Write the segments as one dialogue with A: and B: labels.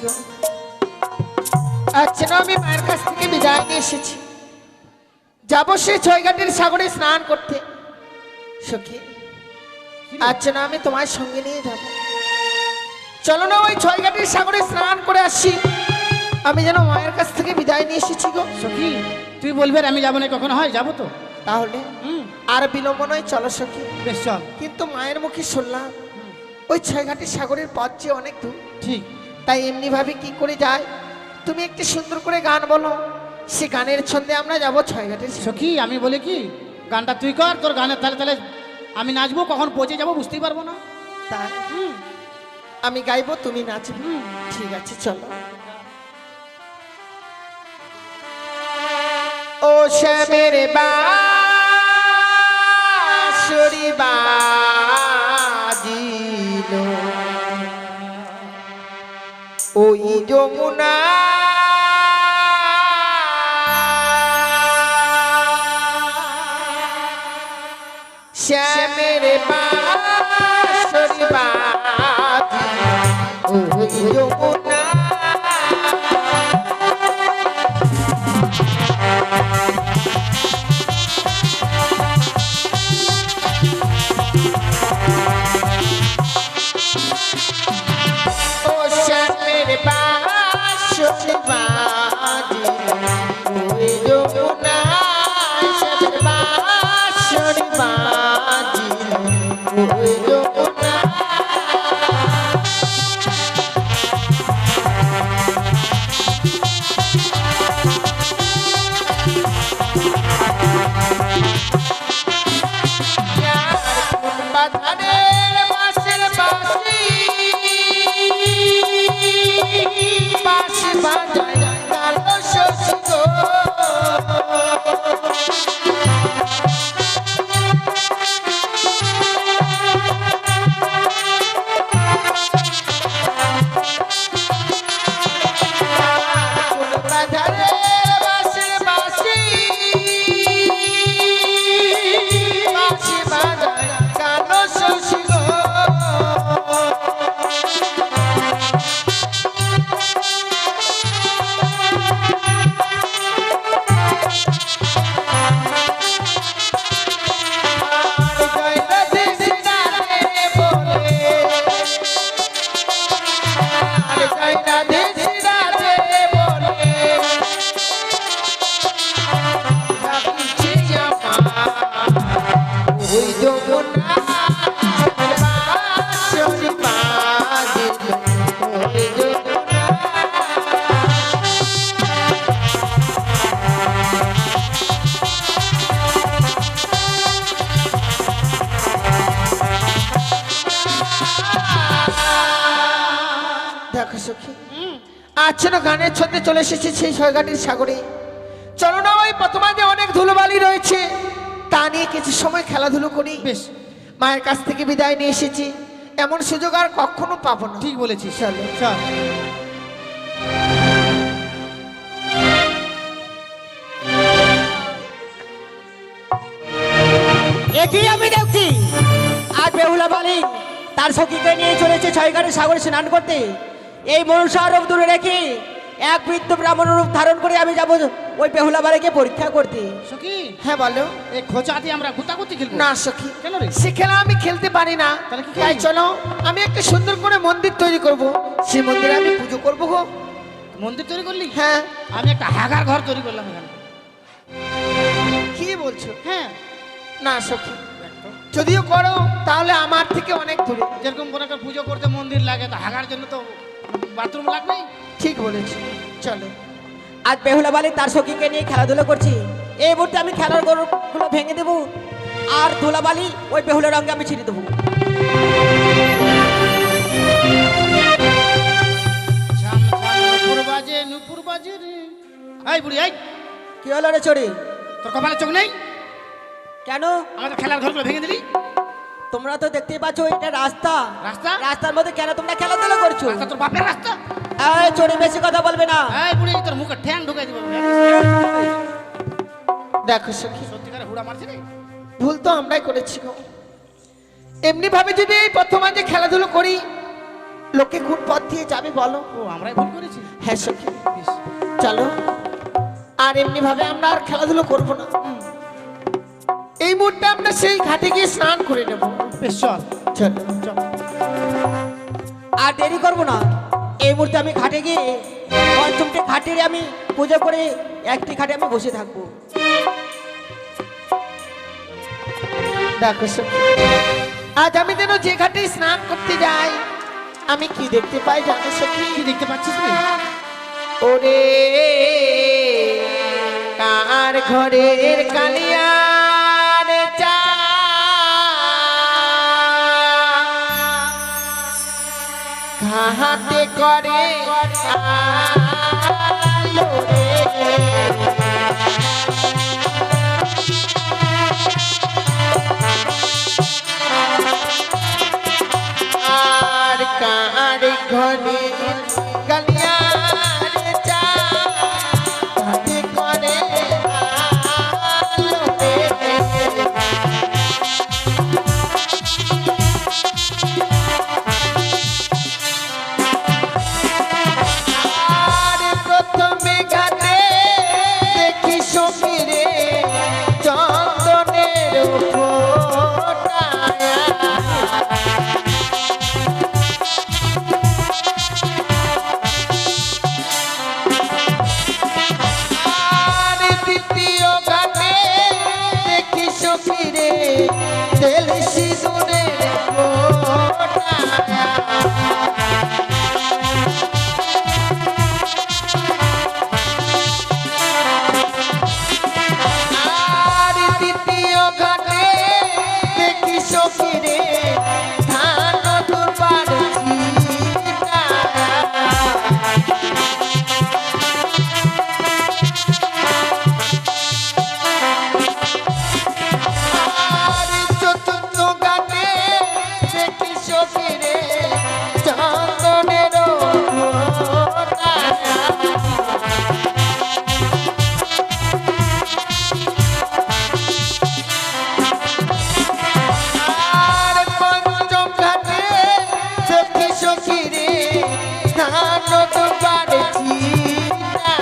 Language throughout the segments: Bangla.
A: গো, আজ যেন আমি মায়ের কাছ থেকে বিদায় নিয়ে এসেছি, যাবো সেই ছয়ঘাটের সাগরে স্নান করতে। সখী, আজ যেন আমি তোমার সঙ্গে নিয়ে যাব। চলো না ওই ছয়ঘাটের সাগরে স্নান করে আসি। আমি যেন মায়ের কাছ থেকে বিদায় নিয়ে এসেছি গো।
B: সখী তুই বলবি আর আমি যাবো না, কখনো হয়? যাবো তো।
A: তাহলে আর বিলম্ব নয়, চলো সখী।
B: বেশ চল।
A: কিন্তু মায়ের মুখে শুনলাম ওই ছয়ঘাটের সাগরের পথ যে অনেক দূর।
B: ঠিক,
A: তাই এমনি ভাবে কি করে যায়, তুমি একটু সুন্দর করে গান বলো, সে গানের ছন্দে আমরা যাবো ছয়ঘাটের সাগরে।
B: সখী আমি বলি কি, গানটা তুই কর, তোর গানের তালে তালে আমি নাচবো, কখন পৌঁছে যাবো বুঝতেই পারবো না।
A: তাই আমি গাইবো, তুমি নাচবে। ঠিক আছে, চলো। ও শ্যামের বাঁশরি বাজিল ওই যমুনা, শ্যামের বাঁশরি বাজিল ওই যমুনা, ও শ্যামের বাঁশরি বাজিল ওই যমুনা, শ্যামের বাঁশরি বাজিল ওই যমুনা। বাধানের বাঁশের বাঁশি, বাঁশি বাজায় কালো শশী গো, বাধানের বাঁশের বাঁশি, বাঁশি বাজায় কালো শশী গো, জয় রাধে সীতারে বলে, জয় রাধে সীতারে বলে, ডাকিছি আমার ওই যমুনা, বাঁশরি বাজিল ওই যমুনা। দেখো সখী, আজ যেন গানের ছন্দে চলে এসেছে সেই ছয়ঘাটের সাগরে। চলো না ওই প্রথমাজে অনেক ধুলোবালি রয়েছে, তা নিয়ে কিছু সময় খেলাধুলো করি।
B: বেশ,
A: মায়ের কাছ থেকে বিদায় নিয়ে এসেছি, এমন সুযোগ আর কখনো পাবো না।
B: ঠিক বলেছিস।
A: চলো।
B: চল।
C: একই আমি দেখছি আজ বেহুলা বালি তার সখীকে নিয়ে চলেছে ছয়ঘাটের সাগরে স্নান করতে। এই মনুষ্য রূপ দূরে রেখে এক বৃদ্ধ ব্রাহ্মণ রূপ ধারণ করে আমি যাব ওই বেহুলা বালিকে পরীক্ষা করতে।
B: সখী
A: হ্যাঁ বলো।
B: এই খোঁচাতে আমরা গুতাগুতি খেলবো?
A: না সখী,
B: কেন রে?
A: সে খেলা আমি খেলতে পারি না।
B: তাহলে কি
A: তাই
B: খেলবি?
A: চলো আমি একটা সুন্দর করে মন্দির তৈরি করব, সেই মন্দিরে আমি পুজো করবো গো।
B: মন্দির তৈরি করলি?
A: হ্যাঁ।
B: আমি একটা হাগার ঘর তৈরি করলাম এখানে।
A: কি বলছো?
B: হ্যাঁ,
A: না সখী, যদিও করো তাহলে আমার থেকে অনেক দূরে।
B: যেরকম কোনো একটা পুজো করতে মন্দির লাগে, তো হাগার জন্য তো বাথরুম লাগবে।
A: ঠিক বলেছি, চলো।
C: আজ বেহুলা বালি তার সখীকে নিয়ে খেলাধুলো করছি। এই মুহূর্তে আমি খেলার গরুগুলো ভেঙে দেবো আর ধুলাবালি ওই বেহুলার রঙে আমি ছিঁড়ে দেবো।
B: নুপুর বাজে, নুপুর বাজে রে। এই বুড়ি, এই
C: কি হলো রে চড়ি?
B: তোর কপালে চোখ নেই?
C: কেন?
B: আমাদের খেলার ঘরগুলো ভেঙে দিলি।
C: তোমরা তো দেখতেই পাচ্ছ এটা রাস্তা।
B: রাস্তা?
C: রাস্তার মধ্যে কেন তোমরা খেলাধুলা করছো?
B: রাস্তা তোর বাপের রাস্তা।
C: এই চড়ি বেশি কথা বলবে না।
B: এই বুড়ি, তোর মুখে ঠ্যাং ঢুকাই দিব।
A: দেখো সখী,
B: সত্যিকারে হুড়া মারছে রে।
A: ভুল তো আমরাই করেছি গো। এমনি ভাবে যদি এই প্রথমাঞ্জে খেলাধুলো করি লোকে কোন পথ দিয়ে যাবে বলো?
B: ও আমরাই ভুল করেছি।
A: হ্যাঁ সখী,
B: বেশ,
A: চলো আর এমনি ভাবে আমরা আর খেলাধুলো করবো না। এই মুহূর্তে আমরা সেই ঘাটে গিয়ে স্নান করে নেবো।
B: বেশ চল
A: চলো।
B: চল।
C: আর দেরি করবো না, এই মুহূর্তে আমি ঘাটে গিয়ে পঞ্চমটি ঘাটের আমি পুজো করে একটি ঘাটে আমি বসে থাকবো।
A: দেখো সখী, আজ আমি যেন যে ঘাটে স্নান করতে যাই, আমি কি দেখতে পাই জানো সখী?
B: কি দেখতে পাচ্ছিস তুই?
A: ওরে কার ঘরের কালিয়ার চা ঘাটে করে আলো রে। আর কার ঘরের কালিয়ার চা ঘাটে করে আলো রে। আর প্রথমে ঘাটে দেখি সখীরে চন্দনের ফোঁটায়া। আর দ্বিতীয় ঘাটে দেখি সখীরে তেল সিঁদুরের ফোঁটায়া। আর দ্বিতীয় ঘাটে দেখি সখীরে ধান দুবার ছিটায়া। আর চতুর্থ ঘাটে দেখি সখীরে চন্দনের ফোঁটায়া। আর পঞ্চম ঘাটে দেখি সখীরে ধান দুবার ছিটায়া।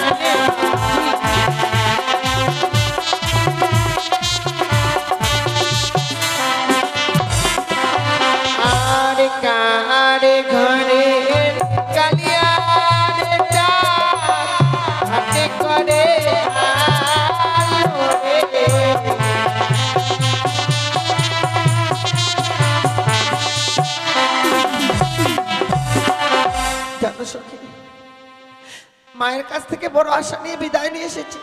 A: আর কার ঘরের কালিয়ার চা ঘাটে করে আলো রে। জানো সখী, মায়ের কাছ থেকে বড় আশা নিয়ে বিদায় নিয়ে এসেছি।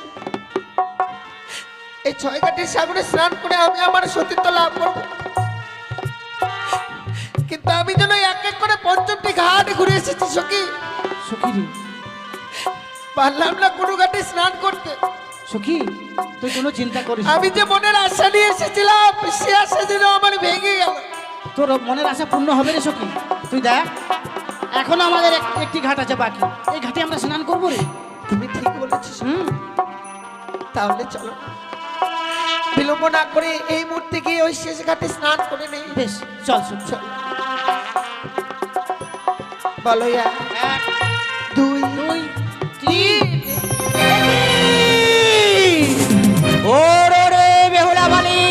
A: এই ছয় ঘাটের সাগরে স্নান করে আমি আমার সতীত্ব লাভ করব, কিন্তু আমি যেন এক এক করে পঞ্চমটি ঘাট ঘুরে এসেছি সখী।
B: সখী রে,
A: পারলাম না কোনো ঘাটে স্নান করতে।
B: সখী তুই কোনো চিন্তা করিস না।
A: আমি যে মনের আশা নিয়ে এসেছিলাম, সে আশা যেন আমার ভেঙে গেল।
B: তোর মনের আশা পূর্ণ হবে রে সখী। তুই দেখ, এখনো আমাদের একটি ঘাট আছে বাকি, এই ঘাটে আমরা স্নান করবো রে।
A: তুমি ঠিক বলেছিস।
B: হুম,
A: তাহলে চলো বিলম্ব না করে এই মুহূর্তে গিয়ে ওই শেষ ঘাটে স্নান করে নেই।
B: বেশ চল সখী।
A: চল। বলো ইয়া,
B: 1
A: 2
B: 2 3
C: ওরে রে বেহুলা বালি,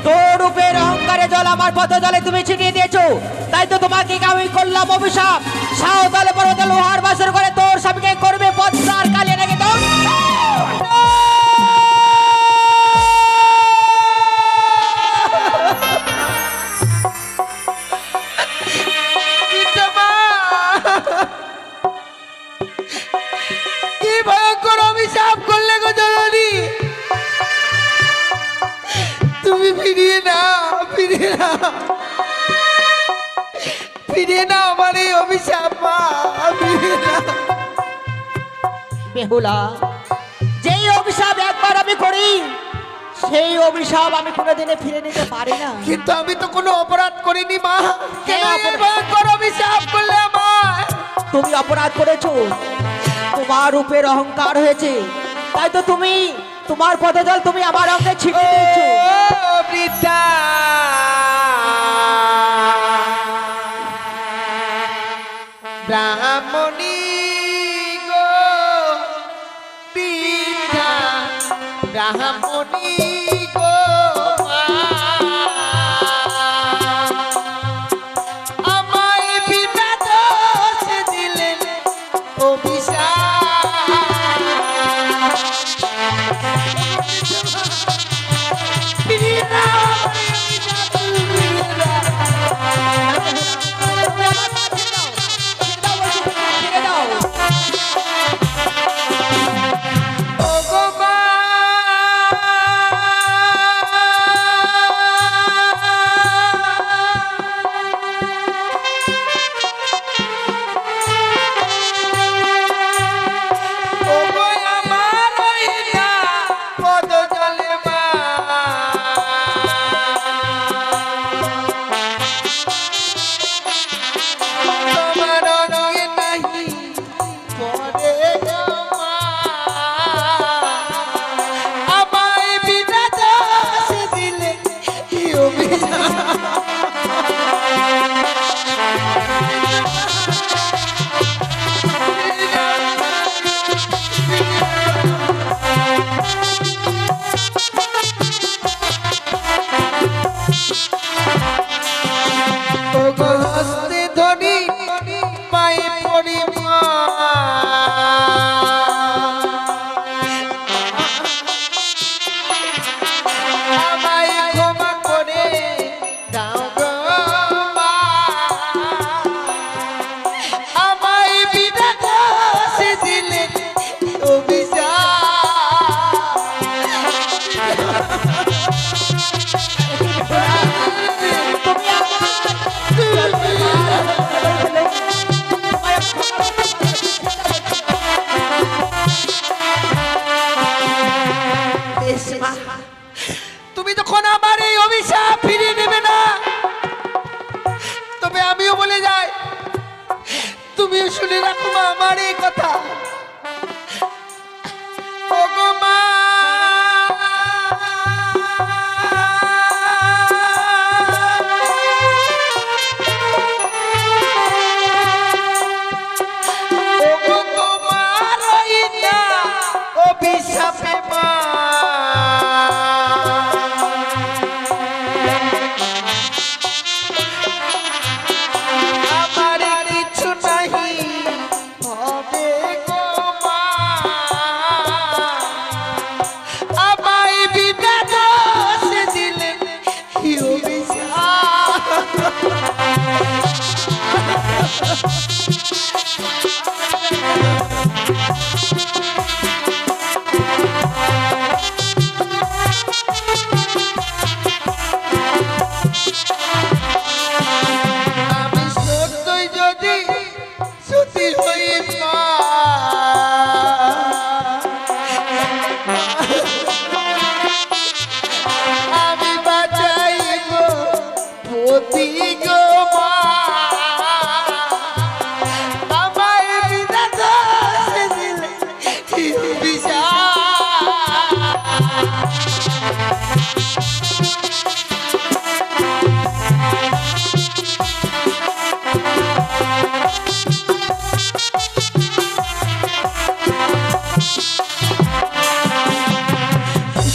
C: তোর রূপের অহংকারে জল আমার পথ জলে তুমি ছিটিয়ে দিয়েছো, তাই তো তোমাকে আমি করলাম অভিশাপ। সাঁওতালে পর্বতে লোহার বাসর করে তোর স্বামীকে করবে পদ্মার কালিয়া নাকি তোর।
A: পিতামা, কি ভয়ঙ্কর অভিশাপ করলে গো জননী। তুমি ফিরিয়ে নাও, ফিরিয়ে নাও, ফিরিয়ে নাও আমার এই অভিশাপ মা, ফিরিয়ে নাও।
C: বেহুলা, যেই অভিশাপ একবার আমি করি সেই অভিশাপ আমি কোনোদিনে ফিরে নিতে পারি না।
A: কিন্তু আমি তো কোনো অপরাধ করিনি মা, কেন
C: হ্যাঁ,
A: এই ভয়ঙ্কর অভিশাপ করলে আমার?
C: তুমি অপরাধ করেছো, তোমার রূপের অহংকার হয়েছে, তাই তো তুমি তোমার পদজল তুমি আমার অঙ্গে ছিটিয়ে দিয়েছো।
A: ও পিতা, রাহামণি গো মা, আমায় বিনা দোষ দিলেন হস্তে ধরি পায়ে পড়ি মা, আমায় ক্ষমা করে দাও গো মা, আমায় বিনা দোষ দিলেন তুমি যখন আমার এই অভিশাপ ফিরিয়ে নেবে না, তবে আমিও বলে যাই, তুমিও শুনে রাখো মা আমার এই কথা। ও গো মা, ও গো তোমার ওই না অভিশাপে মা,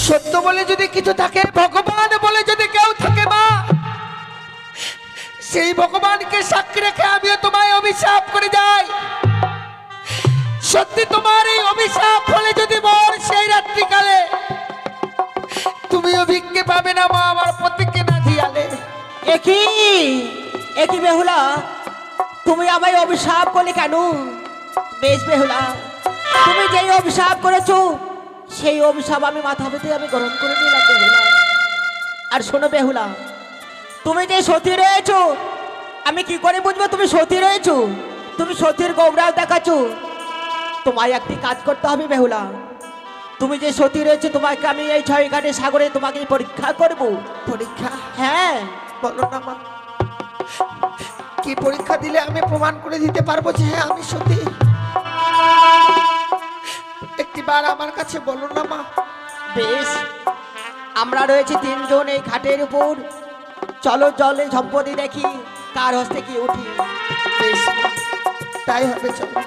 A: সত্য বলে যদি কিছু থাকে, ভগবান বলে যদি কেউ থাকে মা, সেই ভগবানকে সাক্ষী রেখে আমিও তোমায় অভিশাপ করে যাই। সত্যি তোমার এই অভিশাপ ফলে যদি মর সেই রাত্রিকালে, তুমিও ভিক্ষে পাবে না মা আমার প্রতিকে না দিয়ালে।
C: একই বেহুলা, তুমি আমায় অভিশাপ করলে কেন? বেশ বেহুলা, তুমি যেই অভিশাপ করেছো সেই অভিশাপ আমি মাথা পেতে আমি গ্রহণ করে নিলাম বেহুলা। আর শোনো বেহুলা, তুমি যে সতী রয়েছো, আমি কি করে বুঝবো তুমি সতী রয়েছো? তুমি সতীর গৌরব দেখাচ্ছ, তোমায় একটি কাজ করতে হবে বেহুলা। তুমি যে সতী রয়েছে, তোমাকে আমি এই 6 ঘাটের সাগরে তোমাকে পরীক্ষা করব।
A: পরীক্ষা?
C: হ্যাঁ।
A: বলো না মা, কি পরীক্ষা দিলে আমি প্রমাণ করে দিতে পারবো যে হ্যাঁ আমি সতী? একটিবার আমার কাছে বলো না মা।
C: বেশ, আমরা রয়েছি 3 জন এই ঘাটের উপর, চলো জলে সম্পত্তি দেখি কার হস্তে কি উঠি।
A: বেশ মা, তাই হবে, চলো।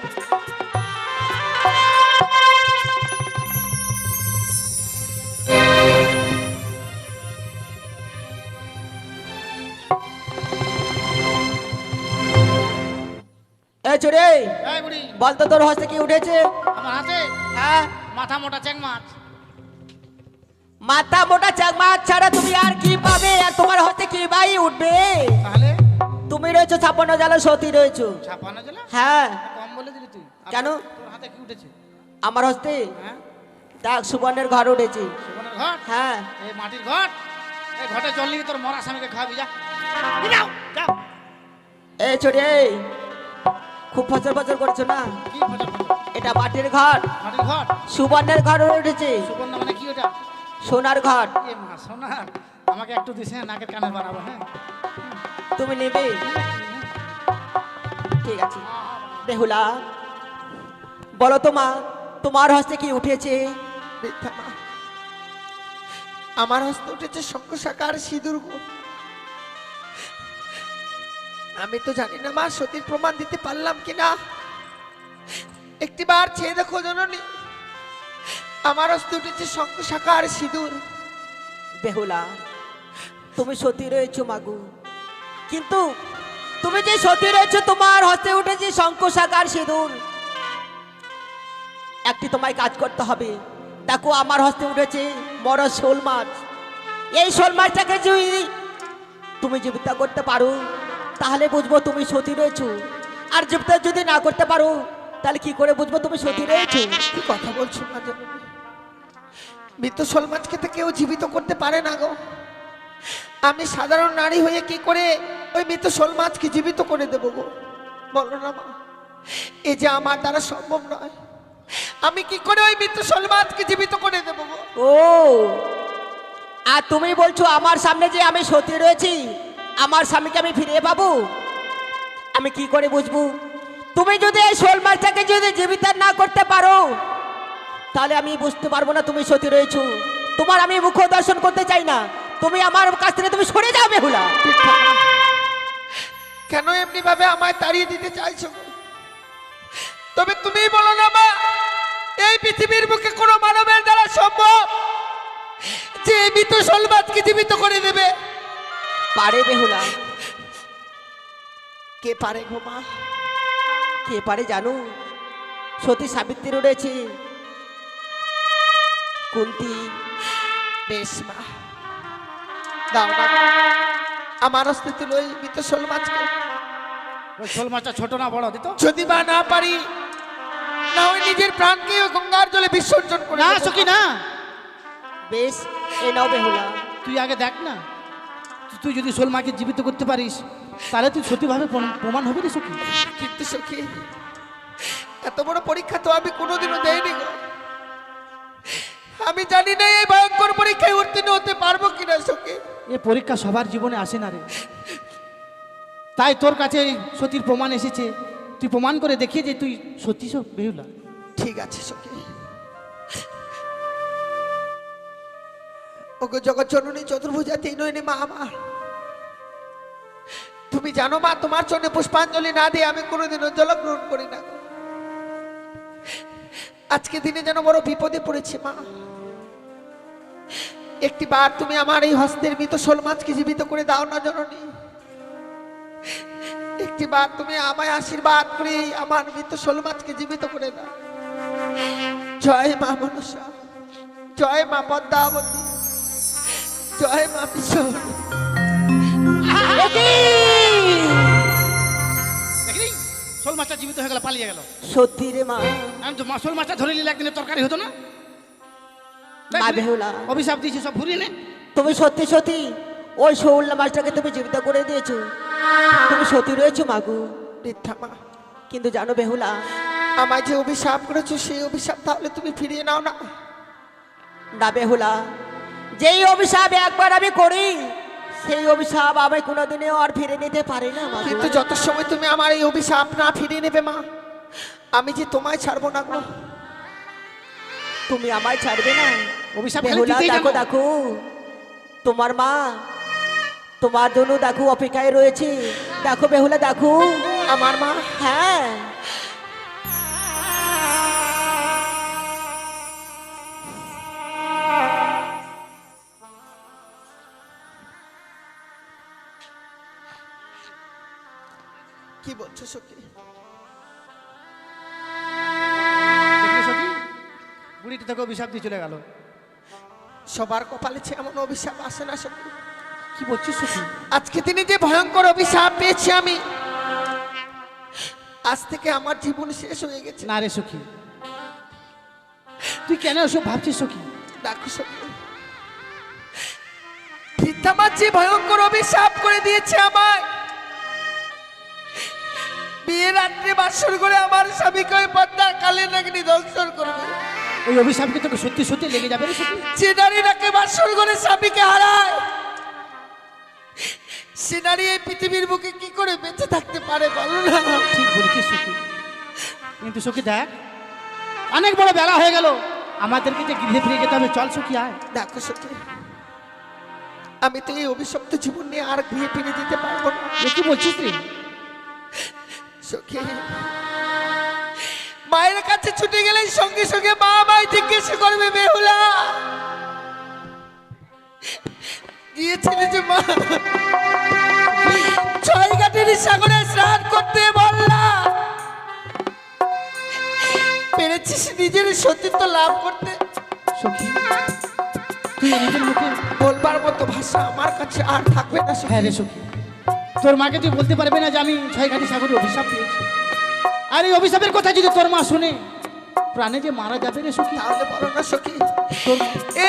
C: চুরে
B: এই বুড়ি
C: বলতো তোর হস্তে কি উঠেছে?
B: আমার হাতে
C: হ্যাঁ,
B: মাথা মোটা চেং মাছ।
C: মাথা মোটা চাকমা ছাড়া তুমি আর কি পাবে? আর তোমার হস্তে কি বাই উঠবে?
B: তাহলে
C: তুমি রয়েছো 56 জালে সতী রয়েছো।
B: ছাপানো জেলা
C: হ্যাঁ,
B: কম বলে দিলি তুই। আর
C: কেন?
B: তোর হাতে কি উঠেছে?
C: আমার হস্তে
B: হ্যাঁ,
C: দেখ সুবর্ণের ঘর উঠেছে।
B: সুবর্ণের ঘট।
C: হ্যাঁ,
B: এই মাটির ঘট। এই ঘটে জল নিয়ে তোর মরা স্বামীকে খাওয়াবি, যা এই যাও যাও।
C: এই চুরে খুব ফচর ফচর করছো না?
B: কি ফজর ফজর?
C: এটা মাটির ঘর,
B: মাটির ঘট।
C: সুবর্ণের ঘর উঠেছে।
B: সুবর্ণ মানে কি ওটা?
C: সোনার ঘর।
B: এ মা সোনার, আমাকে একটু দিস, হ্যাঁ, নাকের কানে বানাবো। হ্যাঁ,
C: তুমি নেবে? ঠিক আছে। বেহুলা বলো তো মা, তোমার হস্তে কি উঠেছে?
A: বৃদ্ধা মা, আমার হস্তে উঠেছে শঙ্খ সাকার সিঁদুর গো। আমি তো জানি না মা সতীর প্রমাণ দিতে পারলাম কিনা। একটিবার ছেড়ে দেখো জননী, আমার হস্তে উঠেছে শঙ্খ সাকার সিঁদুর।
C: বেহুলা তুমি সতী রয়েছো মাগু, কিন্তু তুমি যে সতী রয়েছো তোমার হস্তে উঠেছে শঙ্খ সাকার সিঁদুর। একটি তোমায় কাজ করতে হবে। দেখো আমার হস্তে উঠেছে বড় শোল মাছ। এই শোল মাছটাকে যদি তুমি জীবিত করতে পারো তাহলে বুঝবো তুমি সতী রয়েছো। আর জীবিত যদি না করতে পারো তাহলে কি করে বুঝবো তুমি সতী রয়েছো?
A: কি কথা বলছো মা জননী? মৃত শোল মাছকে তো কেউ জীবিত করতে পারে না গো। আমি সাধারণ নারী হয়ে কি করে ওই মৃত শোল মাছকে জীবিত করে দেবো গো? বলো না মা, এই যে আমার দ্বারা সম্ভব নয়। আমি কি করে ওই মৃত শোল মাছকে জীবিত করে দেবো গো?
C: ও, আর তুমি বলছো আমার সামনে যে আমি সতী রয়েছি, আমার স্বামীকে আমি ফিরে পাবো? আমি কি করে বুঝবো? তুমি যদি এই শোল মাছটাকে যদি জীবিত না করতে পারো তাহলে আমি বুঝতে পারবো না তুমি সতী রয়েছো। তোমার আমি মুখ দর্শন করতে চাই না। তুমি আমার কাছ থেকে তুমি সরে যাও বেহুলা।
A: কেন এমনি ভাবে আমায় তাড়িয়ে দিতে চাইছো গো? তবে তুমি বলো না মা, এই পৃথিবীর বুকে কোনো মানবের দ্বারা সম্ভব যে এই মৃত শোল মাছকে জীবিত করে দেবে?
C: পারে বেহুলা?
A: কে পারে গো মা?
C: কে পারে জানো? সতী সাবিত্রী রয়েছে, কুন্তী।
A: বেশ মা, দাও না আমার অস্তিত্ব ওই মৃত শোল মাছকে।
B: ওই শোল মাছটা ছোট না বড় দিত?
A: যদি বা না পারি, না হয় নিজের প্রাণকে ওই গঙ্গার জলে বিসর্জন করে
B: না
A: দেবো।
B: সখী না,
C: বেশ, এ নাও বেহুলা।
B: তুই আগে দেখ না। তুই যদি শোল মাকে জীবিত করতে পারিস তাহলে তুই সত্যিভাবে প্রমাণ হবি রে সখী।
A: কিন্তু সখী, এত বড় পরীক্ষা তো আমি কোনোদিনও দেইনি গো। আমি জানি না এই ভয়ঙ্কর পরীক্ষায় উত্তীর্ণ হতে পারবো কিনা সখী।
B: এ পরীক্ষা সবার জীবনে আসে না রে, তাই তোর কাছে এই সতীর প্রমাণ এসেছে। তুই প্রমাণ করে দেখিয়ে যে তুই সত্যি সব বেহুলা।
A: ঠিক আছে সখী। ওগো জগৎ জননী চতুর্ভুজা তিনয়নী মা আমার, তুমি জানো মা, তোমার চরণে পুষ্পাঞ্জলি না দিয়ে আমি কোনোদিনও জল গ্রহণ করি না গো। আজকে দিনে যেন বড় বিপদে পড়েছি মা। একটি বার তুমি আমার এই হস্তের মৃত শোল মাছকে জীবিত করে দাও না জননী। একটি বার তুমি আমায় আশীর্বাদ করে আমার মৃত শোল মাছকে জীবিত করে দাও। জয় মা মনসা, জয় মা পদ্মাবতী, জয় মা বিশ্বর।
B: দেখলি শোল মাছটা জীবিত হয়ে গেল, পালিয়ে গেল।
C: সত্যি রে মা।
B: আমি তো শোল মাছটা ধরে নিলে একদিনে তরকারি হতো না?
C: মা বেহুলা,
B: অভিশাপ দিয়েছে সব ঘুরিয়ে নে।
C: তুমি সত্যি সত্যি ওই শোল মাছটাকে তুমি জীবিত করে দিয়েছো। তুমি সতী রয়েছো মাগু।
A: বৃদ্ধা মা,
C: কিন্তু জানো বেহুলা,
A: আমায় যে অভিশাপ করেছো সেই অভিশাপ তাহলে তুমি ফিরিয়ে নাও না।
C: না বেহুলা, যেই অভিশাপ একবার আমি করি সেই অভিশাপ আমি কোনোদিনও আর ফিরে নিতে পারি না মাগু।
A: কিন্তু যত সময় তুমি আমার এই অভিশাপ না ফিরিয়ে নেবে মা, আমি যে তোমায় ছাড়বো না গো।
C: তুমি আমায় ছাড়বে না?
B: অভিশাপ খালি
C: বেহুলা
B: দিতেই
C: দেখো
B: জানো।
C: দেখো, তোমার মা তোমার জন্য দেখো অপেক্ষায় রয়েছে। দেখো বেহুলা দেখো।
A: আমার মা?
C: হ্যাঁ,
A: কি বলছো সখী?
B: তোকে অভিশাপ দিয়ে চলে গেল।
A: সবার কপালে এমন অভিশাপ আসে না সখী।
B: কি বলছিস সখী?
A: আজকে দিনে যে ভয়ঙ্কর অভিশাপ পেয়েছি আমি, আজ থেকে আমার জীবন শেষ হয়ে গেছে।
B: না রে সখী, তুই কেন ওসব ভাবছিস সখী?
A: দেখো সখী, পিতামার যে ভয়ঙ্কর অভিশাপ করে দিয়েছে আমায়, বিয়ের রাত্রে বাসর করে আমার স্বামীকে ওই পদ্মা কালে নাকি দংশন করবে।
B: ওই অভিশাপ কি তোকে সত্যি সত্যি লেগে যাবে রে সখী?
A: যে নারী নাকি বাসর করে স্বামীকে হারায়, সে নারী এই পৃথিবীর বুকে কি করে বেঁচে থাকতে পারে বলো না?
B: ঠিক বলেছিস সখী, কিন্তু সখী দেখ, অনেক বড় বেলা হয়ে গেল, আমাদেরকে যে গৃহে ফিরে যেতে হবে। চল সখী আয়।
A: দেখো সখী, আমি তো এই অভিশপ্ত জীবন নিয়ে আর গৃহে ফিরে দিতে পারবো না।
B: এ কি বলছিস রে?
A: সখী, মায়ের কাছে ছুটে গেলে সঙ্গে সঙ্গে মা আমায় জিজ্ঞেস করবে, বেহুলা গিয়েছিলে যে মা ছয় ঘাটের সাগরে স্নান করতে বললা, পেরেছিস নিজের সতীত্ব লাভ করতে?
B: সখী, তুই নিজের মুখে
A: বলবার মতো ভাষা আমার কাছে আর থাকবে না সখী।
B: হ্যাঁ রে সখী, তোর মাকে তুই বলতে পারবে না যে আমি ছয়ঘাটি সাগরে অভিশাপ পেয়েছি? আর এই অভিশাপের কথা যদি তোর মা শুনে, প্রাণে যে মারা যাবে রে সখী।
A: তাহলে বলো না সখী,
B: তোর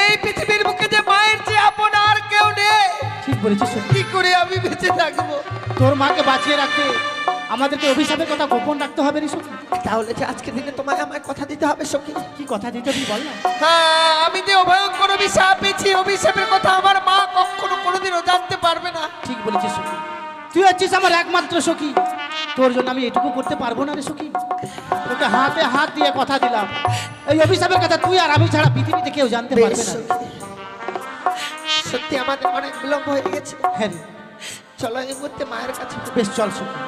A: এই পৃথিবীর বুকে যে মায়ের যে আপন আর কেউ নেই,
B: ঠিক বলেছিস সখী।
A: কি করে আমি বেঁচে থাকবো?
B: তোর মাকে বাঁচিয়ে রাখতে আমাদেরকে অভিশাপের কথা গোপন রাখতে হবে রে সখী।
A: তাহলে যে আজকে দিনে তোমায় আমায় কথা দিতে হবে সখী।
B: কি কথা দিতে তুই বল না।
A: হ্যাঁ, আমি যে ভয়ঙ্কর অভিশাপ পেয়েছি, অভিশাপের কথা আমার মা কখনো কোনোদিনও জানতে পারবে না।
B: ঠিক বলেছিস সখী, তুই হচ্ছিস আমার একমাত্র সখী, তোর জন্য আমি এটুকু করতে পারবো না রে সখী। তোকে হাতে হাত দিয়ে কথা দিলাম, এই অভিশাপের কথা তুই আর আমি ছাড়া পৃথিবীতে কেউ জানতে
A: বেশ
B: পারবে না।
A: সখী, সত্যি আমাদের অনেক বিলম্ব হয়ে গেছে।
B: হ্যাঁ রে,
A: চলো এই মুহূর্তে মায়ের কাছে।
B: বেশ চল সখী।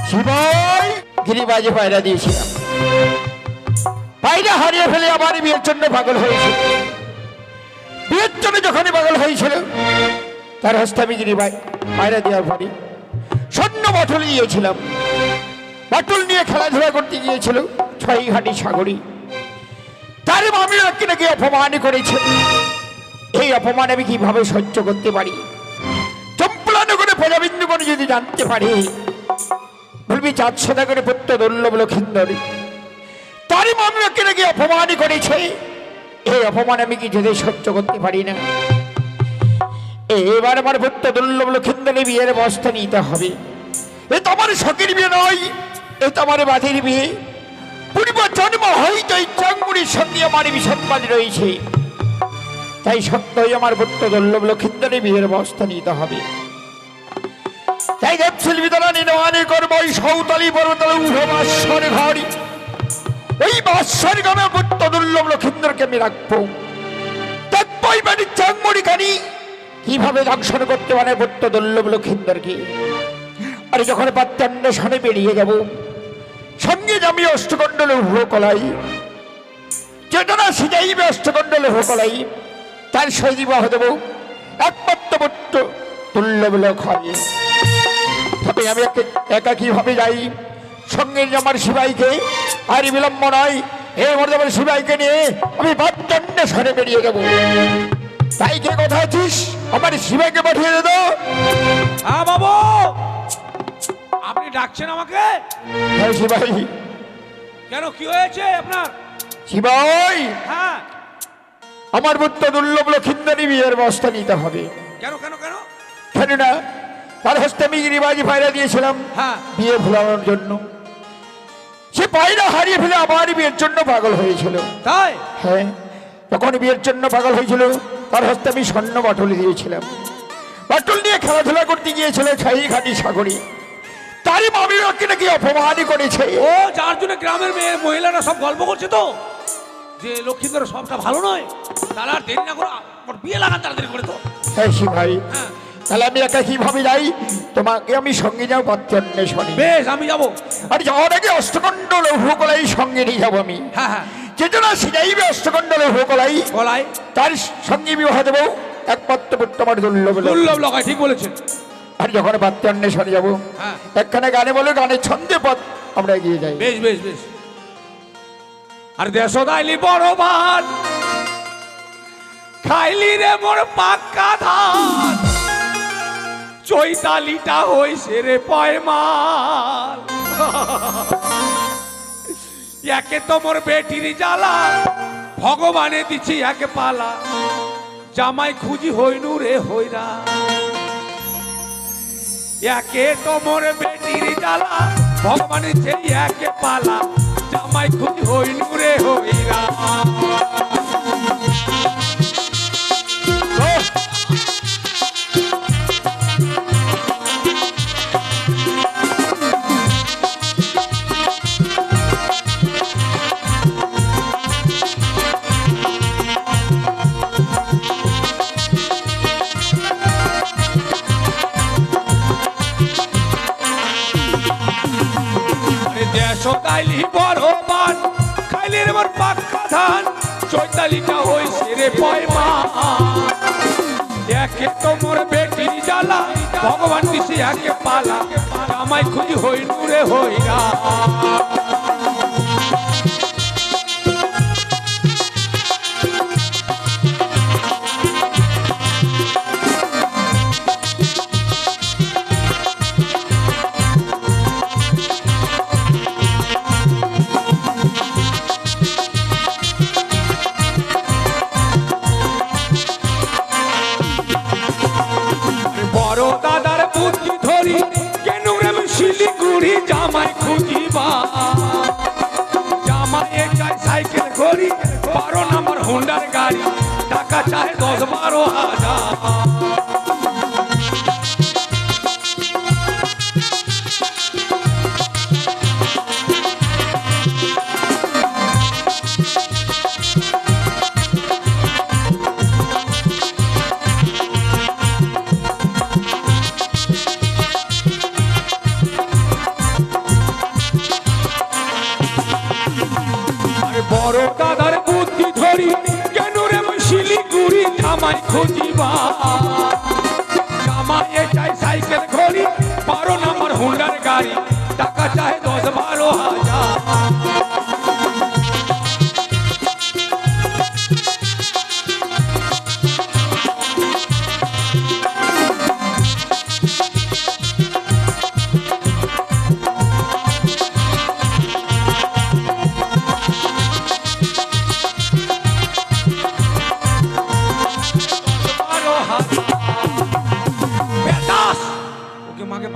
D: শিবাই গিরিবাজে পায়রা দিয়েছিলাম, পায়রা হারিয়ে ফেলে আমার বিয়ের জন্য পাগল হয়েছিল। বিয়ের জন্য যখনই পাগল হয়েছিল, তার হস্তে আমি গিরিবাই পায়রা দেওয়ার পরে স্বর্ণ বাটুল দিয়েছিলাম। বাটুল নিয়ে খেলাধুলা করতে গিয়েছিল ছয়ঘাটি সাগরে। তার মামি নাকি অপমান করেছে। এই অপমান আমি কিভাবে সহ্য করতে পারি? চম্পলানগরে প্রজাবিন্দুগণ যদি জানতে পারে, বলবি চাঁদ সদা করে পুত্র দুর্লভ লক্ষিন্দরী তারই মামলাকে নাকি অপমান করেছে। এই অপমান আমি কি যদি সহ্য করতে পারি না। এবার আমার পুত্র দুর্লভ লক্ষিন্দরী বিয়ের ব্যবস্থা নিতে হবে। এ তো আমার শখের বিয়ে নয়, এ তো আমার বাধের বিয়ে। পূর্ব জন্ম হইতে এই চাঙ্গুড়ির সঙ্গে আমার বিষম্বাদ রয়েছে। তাই সত্যই আমার পুত্র দুর্লভ লক্ষিন্দরী বিয়ের ব্যবস্থা নিতে হবে। তাই দেবশিল বিতরণ নির্মাণে করব ওই সৌতলী পর্বতলে উঠো বাশ্বর ঘর। এই বাশ্বর গ্রামে পুত্র দুর্লভ লক্ষিন্দরকে আমি রাখবো। দেখবই বাড়ির চাঙ্গুড়ি খানি কিভাবে দংশন করতে পারে পুত্র দুর্লভ লক্ষিন্দরকে। আর যখন পাত্যান্বেষণে বেরিয়ে যাব, সঙ্গে যাবি অষ্টকণ্ডল ভ্রকলাই, যেটা না সিজাইবে অষ্টকণ্ডল ভ্রকলাই, তার সহি বিবাহ দেব একমাত্র পুত্র দুর্লভ লক্ষয়। তবে আমি একা কিভাবে যাই? সঙ্গে আমার শিবাইকে, আর বিলম্ব নয়, এই মধ্যে আমার শিবাইকে নিয়ে আমি পাত্যান্বেষণে বেরিয়ে যাব। তাই কে কথা আছিস? আমার শিবাইকে পাঠিয়ে দে তো।
E: হ্যাঁ বাবু, আপনি ডাকছেন আমাকে?
D: হ্যাঁ শিবাই।
E: কেন, কি হয়েছে আপনার?
D: শিবাই,
E: হ্যাঁ,
D: আমার পুত্র দুর্লভ লক্ষিন্দরী বিয়ের ব্যবস্থা নিতে হবে।
E: কেন কেন কেন?
D: কেন না, তার হস্তে আমি গিরিবাজি পায়রা দিয়েছিলাম
E: হ্যাঁ।
D: বিয়ে ভুলানোর জন্য। সে পায়রা হারিয়ে ফেলে আমার বিয়ের জন্য পাগল হয়েছিল।
E: তাই?
D: হ্যাঁ, তখন বিয়ের জন্য পাগল হয়েছিল, তার হস্তে আমি স্বর্ণ বাটুল দিয়েছিলাম। বাটুল নিয়ে খেলাধুলা করতে গিয়েছিল ছয়ঘাটি সাগরে। তারই মামি নাকি অপমানই করেছে।
E: ও, যার জন্য গ্রামের মহিলারা সব গল্প করছে তো, যে লক্ষ্মীন্দর সবটা ভালো নয়। তাহলে আর দেরি না করে আমার বিয়ে লাগান তাড়াতাড়ি করে তো।
D: হ্যাঁ ভাই,
E: হ্যাঁ,
D: তাহলে আমি একা কিভাবে যাই? তোমাকে আমি সঙ্গে যাও পাত্যান্বেষণে।
E: বেশ, আমি যাবো।
D: আর যাওয়ার আগে অষ্টকণ্ডল ভূকলাই সঙ্গে নিয়ে যাবো আমি।
E: হ্যাঁ হ্যাঁ,
D: যেটা সিজাইবে অষ্টকণ্ডল ভূকলাই,
E: গলায়
D: তার সঙ্গে বিবাহ দেবো একমাত্র পুত্র আমার দুর্লভ লক্ষিন্দর।
E: দুর্লভ লগায়, ঠিক বলেছেন।
D: আর যখন বাত্য অন্বেষণে যাবো
E: হ্যাঁ।
D: একখানে গানে বলে গানের ছন্দে পথ আমরা এগিয়ে যাই।
E: বেশ বেশ বেশ। আর দেশ দাইলি বড় ভাত খাইলি রে মোর পাক্কা ধান, চৈতালিটা হইছে রে পয়মাল। একে তো মোর বেটির জ্বালা, ভগবানে দিছি একে পালা, জামাই খুঁজি হইনু রে হইরা। একে তো মোর বেটির জ্বালা, ভগবানে দিছে একে পালা, জামাই খুঁজি হইনু রে হইরা। চৈতালি বড় বান খাইলে রে মোর পাক্কা ধান, চৈতালিটা হইছে রে পয়মা। একে তো মোর বেটির জ্বালা, ভগবান দিছে একে পালা, জামাই খুঁজি হইনু রে হইরা। বড় দাদার বুদ্ধি ধরি কেন রে আমি শিলিগুড়ি জামাই খুঁজিবা। জামাই চাই সাইকেল ঘড়ি, 12 নম্বর হুন্ডার গাড়ি, টাকা চায় 10-12 হাজার। বড় দাদার বুদ্ধি ধরি কেন রে আমি শিলিগুড়ি জামাই খুঁজিবা। জামাই চাই সাইকেল ঘড়ি, 12 নম্বর হুন্ডার গাড়ি, টাকা চায় 10-12 হাজার।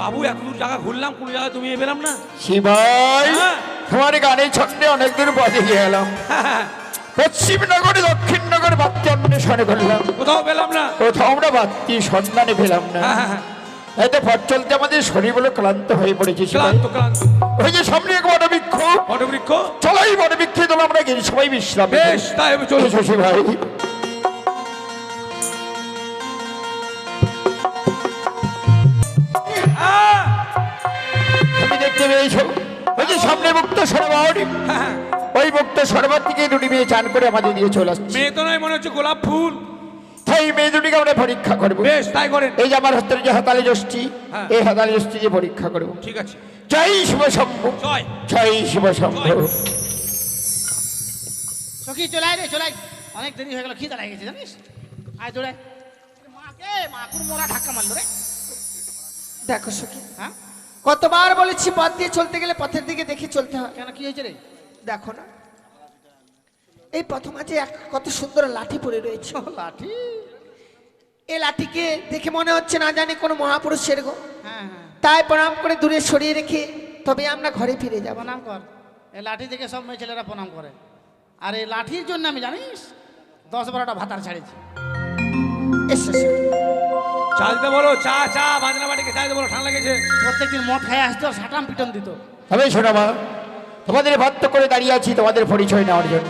E: বাবু এত দূর জায়গা ঘুরলাম, কোন জায়গায় তুমি পেলাম না।
D: শিবাই
E: হ্যাঁ।
D: তোমার গানের ছন্দে অনেক দূর পথে গিয়ে এলাম। পশ্চিম নগরে দক্ষিণ নগর বাত্য অন্বেষণে করলাম,
E: কোথাও পেলাম না।
D: কোথাও আমরা বাত্তি সন্ধানে পেলাম না। এতে পথ চলতে আমাদের শরীরগুলো ক্লান্ত হয়ে পড়েছে।
E: ক্লান্ত ক্লান্ত।
D: ওই যে সামনে এক বটবৃক্ষ,
E: বটবৃক্ষ
D: চলাই বটবৃক্ষে তোলা আমরা গেছি সবাই বিশ্রাম।
E: বেশ, তাই আমি চলছি।
D: শশী ভাই তুমি দেখতে পেয়েছো ওই যে সামনে মুক্ত সরোবর, ওই মুক্ত সরোবর থেকে দুটি মেয়ে চান করে আমাদের দিয়ে চলে আসছে।
E: মেয়ে তো নয়, মনে হচ্ছে গোলাপ ফুল।
D: তাই মেয়ে দুটিকে আমরা পরীক্ষা করবো।
E: বেশ, তাই করেন।
D: এই যে আমার হস্তের যে হাতালি যষ্টি,
E: হ্যাঁ।
D: এই হাতালি যষ্টি দিয়ে পরীক্ষা করবো।
E: ঠিক আছে।
D: জয় শিব শম্ভু,
E: জয়।
D: জয় শিব শম্ভু।
B: সখী চলে আয় রে, চলে আয়। অনেক দেরি হয়ে গেল, খিদা লেগে গেছে জানিস। আয় দৌড়ায়। মাকে মাকুর মোড়া ধাক্কা মারলো রে।
A: দেখো সখী,
B: হ্যাঁ
A: কতবার বলেছি পথ দিয়ে চলতে গেলে পথের দিকে দেখে চলতে হয়।
B: কেন, কি হয়েছে রে?
A: দেখো না, এই প্রথম আছে এক কত সুন্দর লাঠি পড়ে রয়েছে।
B: লাঠি?
A: এই লাঠিকে দেখে মনে হচ্ছে না জানি কোনো মহাপুরুষের গো।
B: হ্যাঁ হ্যাঁ,
A: তাই প্রণাম করে দূরে সরিয়ে রেখে তবে আমরা ঘরে ফিরে যাব।
B: প্রণাম কর। এই লাঠি দেখে সব মেয়ে ছেলেরা প্রণাম করে। আর এই লাঠির জন্য আমি জানিস 10-12টা ভাতার ছাড়িয়েছি।
A: এসো সখী।
E: চা দিতে বলো, চা চা বাজনা বাটিকে চা দিতে বলো, ঠান্ডা লেগেছে।
B: প্রত্যেকদিন মদ খাই আসতো আর সাটাম পিটন দিত।
D: তবে শোনো মা, তোমাদের বাধ্য করে দাঁড়িয়ে আছি তোমাদের পরিচয় নেওয়ার জন্য।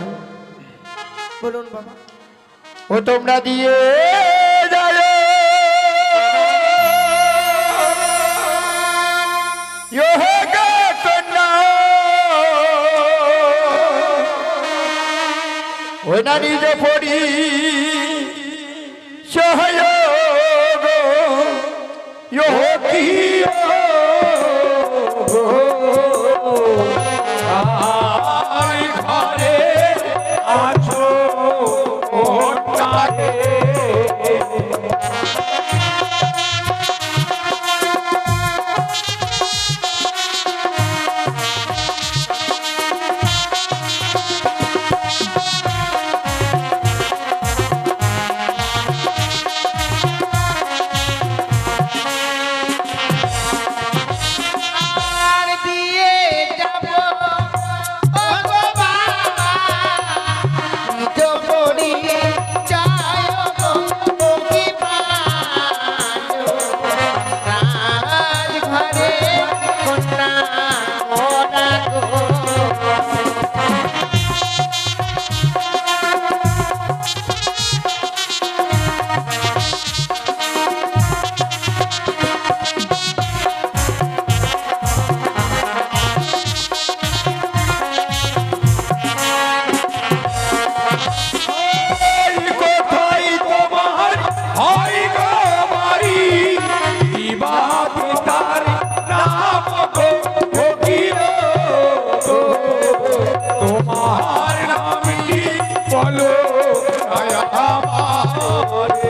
A: বলুন বাবা।
D: ও তোমরা দিয়ে যায় ওই না নিজ পরি সহযোগ কি
E: আর ঘরে আছো ওটাকে
A: আর দিয়ে যাব ও গো বাবা নিজ পরি যায় গো কি পালো রাজ ঘরে কন্যা ওরা গো
E: কোথায় তোমার হয় গো বাড়ি দিবা পিতার নাম গো ফকির তোমার নাম কি বলো আমারে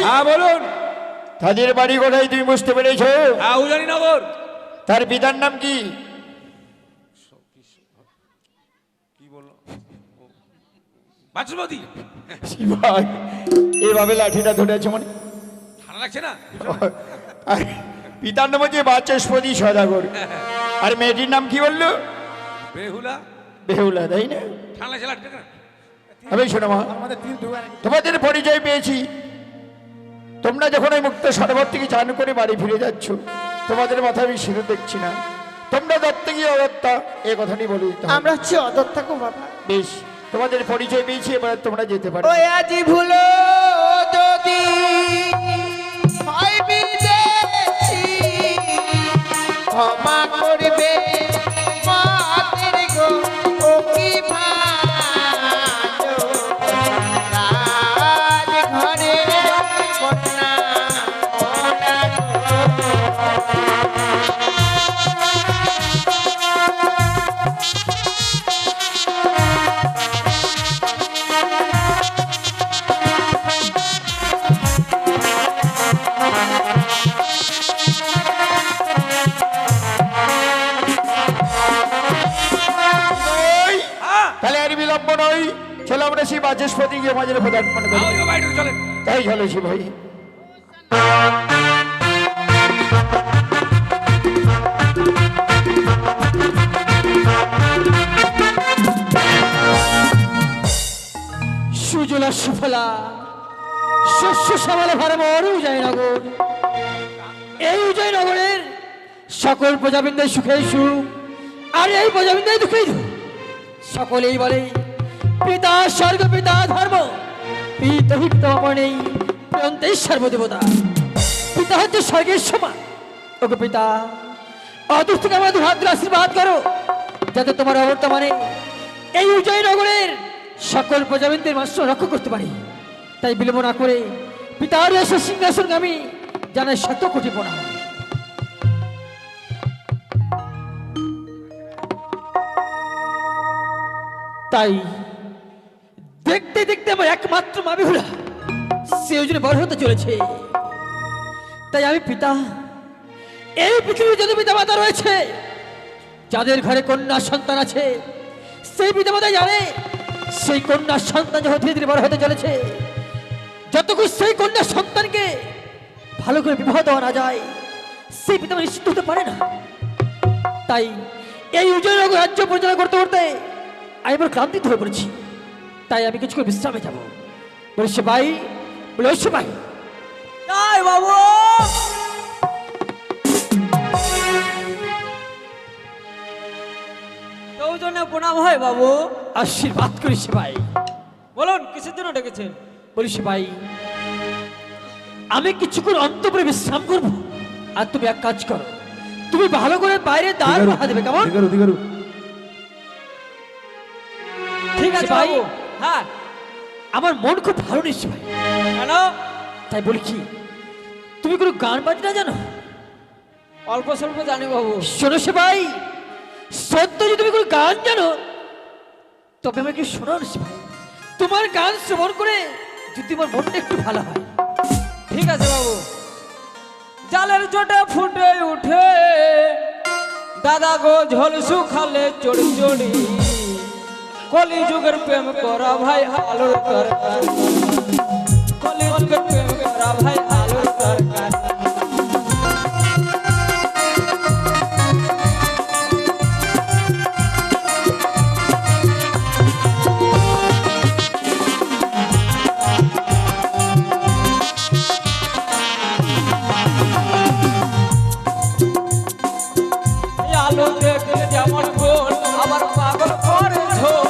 E: হ্যাঁ বলুন
D: তাদের বাড়ি কোথায় তুমি বুঝতে পেরেছো?
E: হ্যাঁ উজানিনগর
D: তার পিতার নাম কি?
E: বাচস্পতি
D: ভাই এভাবে লাঠিটা ধরেছে মানে
E: ঠান্ডা লাগছে না
D: আর পিতার নাম হচ্ছে বাচস্পতি সদাগর। আর মেয়েটির নাম কি বললো?
E: বেহুলা
D: বেহুলা, তাই না?
E: ঠান্ডা লাগছে লাগছে না
D: আমি শোনো মা, তোমাদের পরিচয় পেয়েছি। তোমরা যখন ওই মুক্ত সরোবর থেকে চান করে বাড়ি ফিরে যাচ্ছ, তোমাদের মাথায় আমি সিঁদুর দেখছি না। তোমরা দত্তে গিয়ে অদত্তা এ কথাটি বলে দিতে হবে।
A: আমরা হচ্ছে অদত্তা গো বাবা।
D: বেশ, তোমাদের পরিচয় পেয়েছি, এবার তোমরা যেতে পারো।
A: ওই আজি ভুলো যদি হয় বিদেশি ক্ষমা করবে মাতের গো ও কি ভালো রাজ ঘরে কন্যা ওরা
D: ওই,
E: হ্যাঁ
D: তাহলে আর বিলম্ব নয়, চলো আমরা সেই বাচস্পতি গিয়ে মাঝে পদার্পণ করি।
E: ওই তো বাইরে চলেন
D: তাই চলেছি ভাই।
C: সুজলা সুফলা শস্য শ্যামলে ভরা মর উদয়নগর। এই উদয়নগরের সকল প্রজাবৃন্দের সুখে সুখ, আর এই প্রজাবৃন্দের দুঃখে দুঃখ। সকলেই বলে পিতা স্বর্গ, পিতা ধর্ম, পিতা হি পিতা নেই প্রান্তের সর্বদেবতা। পিতা হচ্ছে স্বর্গের সমান। ওকে পিতা, অদূর থেকে আমাদের হাত ধরে আশীর্বাদ করো, যাতে তোমার অবর্তমানে এই উদয়নগরের সকল প্রজাবৃন্দের মাস্য রক্ষা করতে পারি। তাই বিলম্ব না করে পিতার এসে সিংহাসন আমি জানাই শত কোটি প্রণাম। তাই দেখতে দেখতে আমার একমাত্র মা বেহুলা সে ওই জন্য বড় হতে চলেছে। তাই আমি পিতা, এই পৃথিবীর যত পিতা মাতা রয়েছে, যাদের ঘরে কন্যা সন্তান আছে, সেই পিতা মাতা জানে
F: সেই কন্যা সন্তান যখন ধীরে ধীরে বড় হতে চলেছে, যতক্ষণ সেই কন্যা সন্তানকে ভালো করে বিবাহ দেওয়া না যায়, সেই পিতা নিশ্চিত হতে পারে না। তাই এই উজ্জ্বল রাজ্য পরিচালনা করতে করতে আমি আমার ক্লান্তিত হয়ে পড়েছি। তাই আমি কিছু করে বিশ্রামে যাবো। বলছে ভাই, বলছে ভাই,
C: তাই বাবু। সৌজন্য প্রণাম হয় বাবু।
F: আশীর্বাদ করিস ভাই।
C: বলুন কিসের জন্য ডেকেছেন?
F: বলিস ভাই, আমি কিছুক্ষণ অন্তপুরে বিশ্রাম করবো, আর তুমি এক কাজ করো, তুমি ভালো করে বাইরে দ্বার বাধা দেবে, কেমন?
C: ঠিক আছে
F: ভাই।
C: বাবু। হ্যাঁ
F: আমার মন খুব ভালো নিচ্ছে ভাই।
C: কেন?
F: তাই বলি কি, তুমি কোনো গান বাজনা জানো?
C: অল্প স্বল্প জানি বাবু।
F: শোনো সে ভাই, সত্য যদি তুমি কোনো গান জানো তবে আমাকে শোনাও সে ভাই। তোমার গান শ্রবণ করে যদি আমার মনটা একটু ভালো হয়।
C: ঠিক আছে বাবু। জালের চোটে ফুটে উঠে দাদা গো ঝোল শুখালে চড়ি চড়ি, কলি যুগের প্রেম করা ভাই আলোর তরকারি, কলি যুগের প্রেম করা ভাই আলোর তরকারি। আলো দেখলে যেমন গোল আবার পাগল করে ঝোল,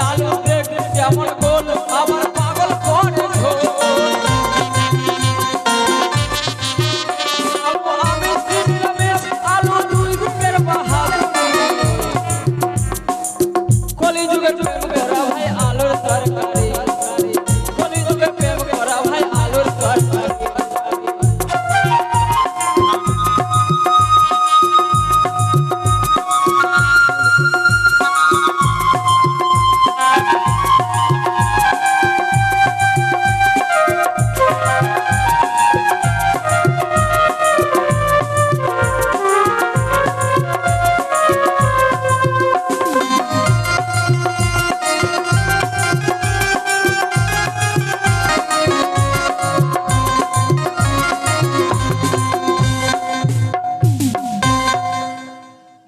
C: আলো দেখলে যেমন গোল আবার পাগল করে ঝোল। আমি সিনেমের আলো দুই রূপের বাহাদুর, কলি যুগের প্রেম করা ভাই আলোর তরকারি, কলি যুগের প্রেম করা ভাই আলোর তরকারি।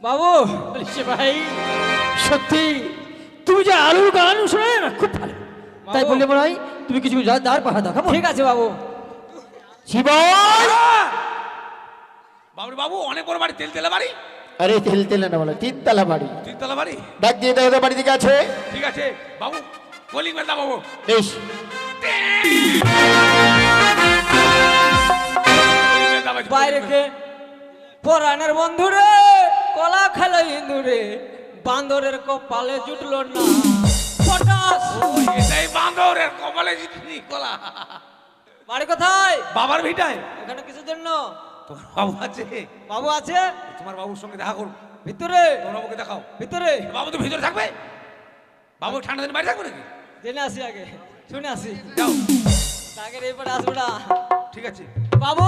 C: বাবু
F: বলিস ভাই, সত্যি তুমি যে আলুর গান শোনা না খুব ভালো। তাই বললে মনে হয় তুমি কিছু দ্বার পাহা দাও, কেমন?
C: ঠিক আছে বাবু।
D: জীবন!
E: বাবুরে বাবু, অনেক বড় বাড়ি, তেল বাড়ি।
D: আরে তেলে না বলো, তিনতলা বাড়ি।
E: তিনতলা বাড়ি?
D: ডাক দিয়ে দাও, বাড়ি দিকে আছে।
E: ঠিক আছে বাবু, কলিং বেল দাও বাবু।
D: বেশ।
C: বাইরে কে পরাণের বন্ধুরে, কলা খেলা ইন্দুরে, বান্দরের কপালে জুটলো না পটাশ।
E: এটাই বান্দরের কপালে জিতনি কলা।
C: বাড়ি কোথায়?
E: বাবার ভিটায়।
C: এখানে কিসের জন্য?
E: তোমার বাবু আছে?
C: বাবু আছে
E: তোমার বাবুর সঙ্গে দেখা করুন।
C: ভিতরে?
E: তোমার বাবুকে দেখাও।
C: ভিতরে?
E: বাবু তো ভিতরে থাকবে। বাবু ঠান্ডা দিন বাইরে থাকবে নাকি?
C: জেনে আসি, আগে শুনে আসি।
E: যাও।
C: আগের এরপরে আসবো না।
E: ঠিক আছে
C: বাবু,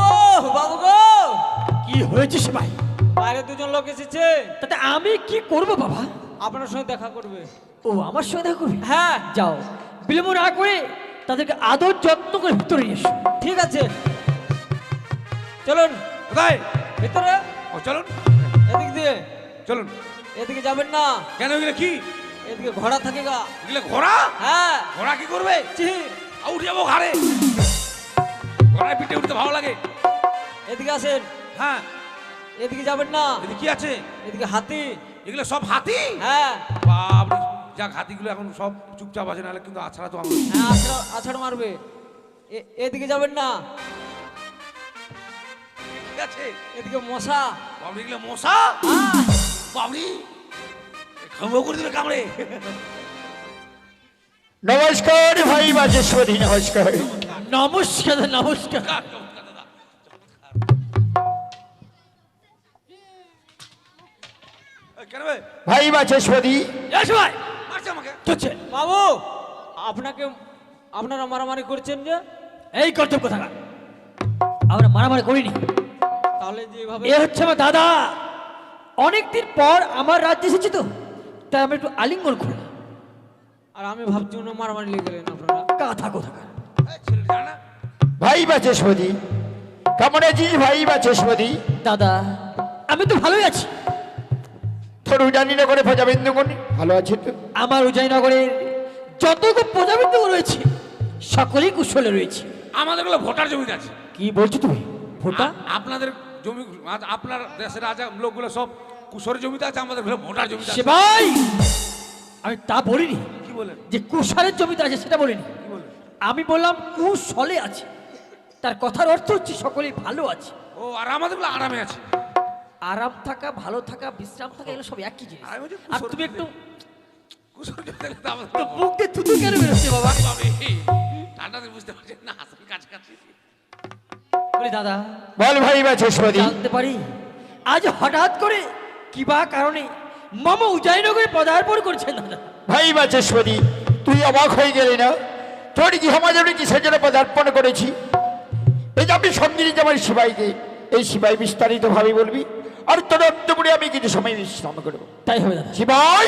C: বাবু গো,
F: কি হয়েছে সে ভাই?
C: বাইরে দুজন লোক এসেছে,
F: তাতে আমি কি করব বাবা?
C: আপনার সঙ্গে দেখা করবে।
F: ও আমার সঙ্গে দেখা করবে?
C: হ্যাঁ
F: যাও, বিলম্ব না করে তাদেরকে আদর যত্ন করে ভিতরে নিয়ে এসো।
C: ঠিক আছে, চলুন।
E: কোথায়?
C: ভিতরে।
E: ও চলুন,
C: এদিক দিয়ে।
E: চলুন।
C: এদিকে যাবেন না।
E: কেন এগুলো কি?
C: এদিকে ঘোড়া থাকে গা।
E: এগুলো ঘোড়া?
C: হ্যাঁ।
E: ঘোড়া কি করবে?
C: চিহির।
E: উঠে যাবো ঘাড়ে। ঘোড়ায় পিঠে উঠতে ভালো লাগে।
C: এদিকে আসেন।
E: হ্যাঁ।
C: এদিকে যাবেন না।
E: এদিকে কি আছে?
C: এদিকে হাতি।
E: এগুলো সব হাতি?
C: হ্যাঁ।
E: বাপরে, যাক হাতিগুলো এখন সব চুপচাপ আছে, নাহলে কিন্তু আছাড়া তো আমার।
C: হ্যাঁ, আছাড় মারবে। এদিকে যাবেন না।
E: ঠিক আছে।
C: এদিকে মশা।
E: বাবরি, এগুলো মশা?
C: হ্যাঁ।
E: বাবরি, খামো করে দিলে কামড়ে।
D: নমস্কার ভাই বাজেশ্বরী, নমস্কার।
F: নমস্কার, নমস্কার।
E: কেন বে?
D: ভাই বাজেশ্বরী।
F: এসো ভাই।
E: মারছে আমাকে।
F: চলছে।
C: বাবু, আপনারা মারামারি করছেন যে?
F: এই কর্তব্য কোথাকার? আমরা মারামারি করিনি।
C: তাহলে যে এভাবে
F: এ হচ্ছে আমার দাদা, অনেকদিন পর আমার রাজ্যে এসেছি তো, তাই আমি একটু আলিঙ্গন করি।
G: আর আমি ভাবছি উনি মারামারি লেগে গেলেন আপনারা।
F: কথা কোথাকার।
E: এই ছেলেটা জানা?
D: ভাই বাচস্পতি, কেমন আছিস ভাই বাচস্পতি?
F: দাদা আমি তো ভালোই আছি।
D: তোর উজানি না করে প্রজাবিন্দু কোন ভালো আছে তো?
F: আমার উদয়নগরের যতটুকু প্রজাবিন্দু রয়েছে সকলেই কুশলে রয়েছে।
E: আমাদের গুলো ভোটার জমিতে আছে।
F: কি বলছো তুমি? ভোটা
E: আপনাদের জমি, আপনার দেশের রাজা লোকগুলো সব কুশোর জমিতে আছে, আমাদের গুলো ভোটার জমিতে
F: সে
E: আছে।
F: ভাই আমি তা বলিনি
E: কি বলেন?
F: যে কুশারের জমিতে আছে, সেটা বলিনি।
E: কি বলেন?
F: আমি বললাম কুশলে আছে। তার কথার অর্থ হচ্ছে সকলেই ভালো আছে।
E: ও, আর আমাদের গুলো আরামে আছে।
F: আরাম থাকা, ভালো থাকা, বিশ্রাম থাকা, এগুলো সব একই জিনিস।
E: আমি বলছি
F: আর
E: কুশল
F: তুমি একটু
E: কুশোর জমিতে তো আমাদের
F: তো মুখ দিয়ে থুতু কেন বেরোচ্ছে বাবা?
E: বাবে ঠান্ডাতে বুঝতে পারছেন না, আসল কাছাকাছি।
F: বলি দাদা
D: বল ভাই বাচস্পতি।
F: জানতে পারি আজ হঠাৎ করে কিবা কারণে মামা উদয়নগরে পদার্পণ করছেন দাদা?
D: ভাই বাচস্পতি, তুই অবাক হয়ে গেলি না? তোর কি সমাজে কিসের জন্য পদার্পণ করেছি? এই যে আমি সঙ্গে নিয়ে আমার সিপাহীকে, এই সিপাহী বিস্তারিত ভাবে বলবি, আর তোর অন্তপুরে আমি কিছু সময় বিশ্রাম করবো।
F: তাই হবে দাদা।
D: সিপাহী,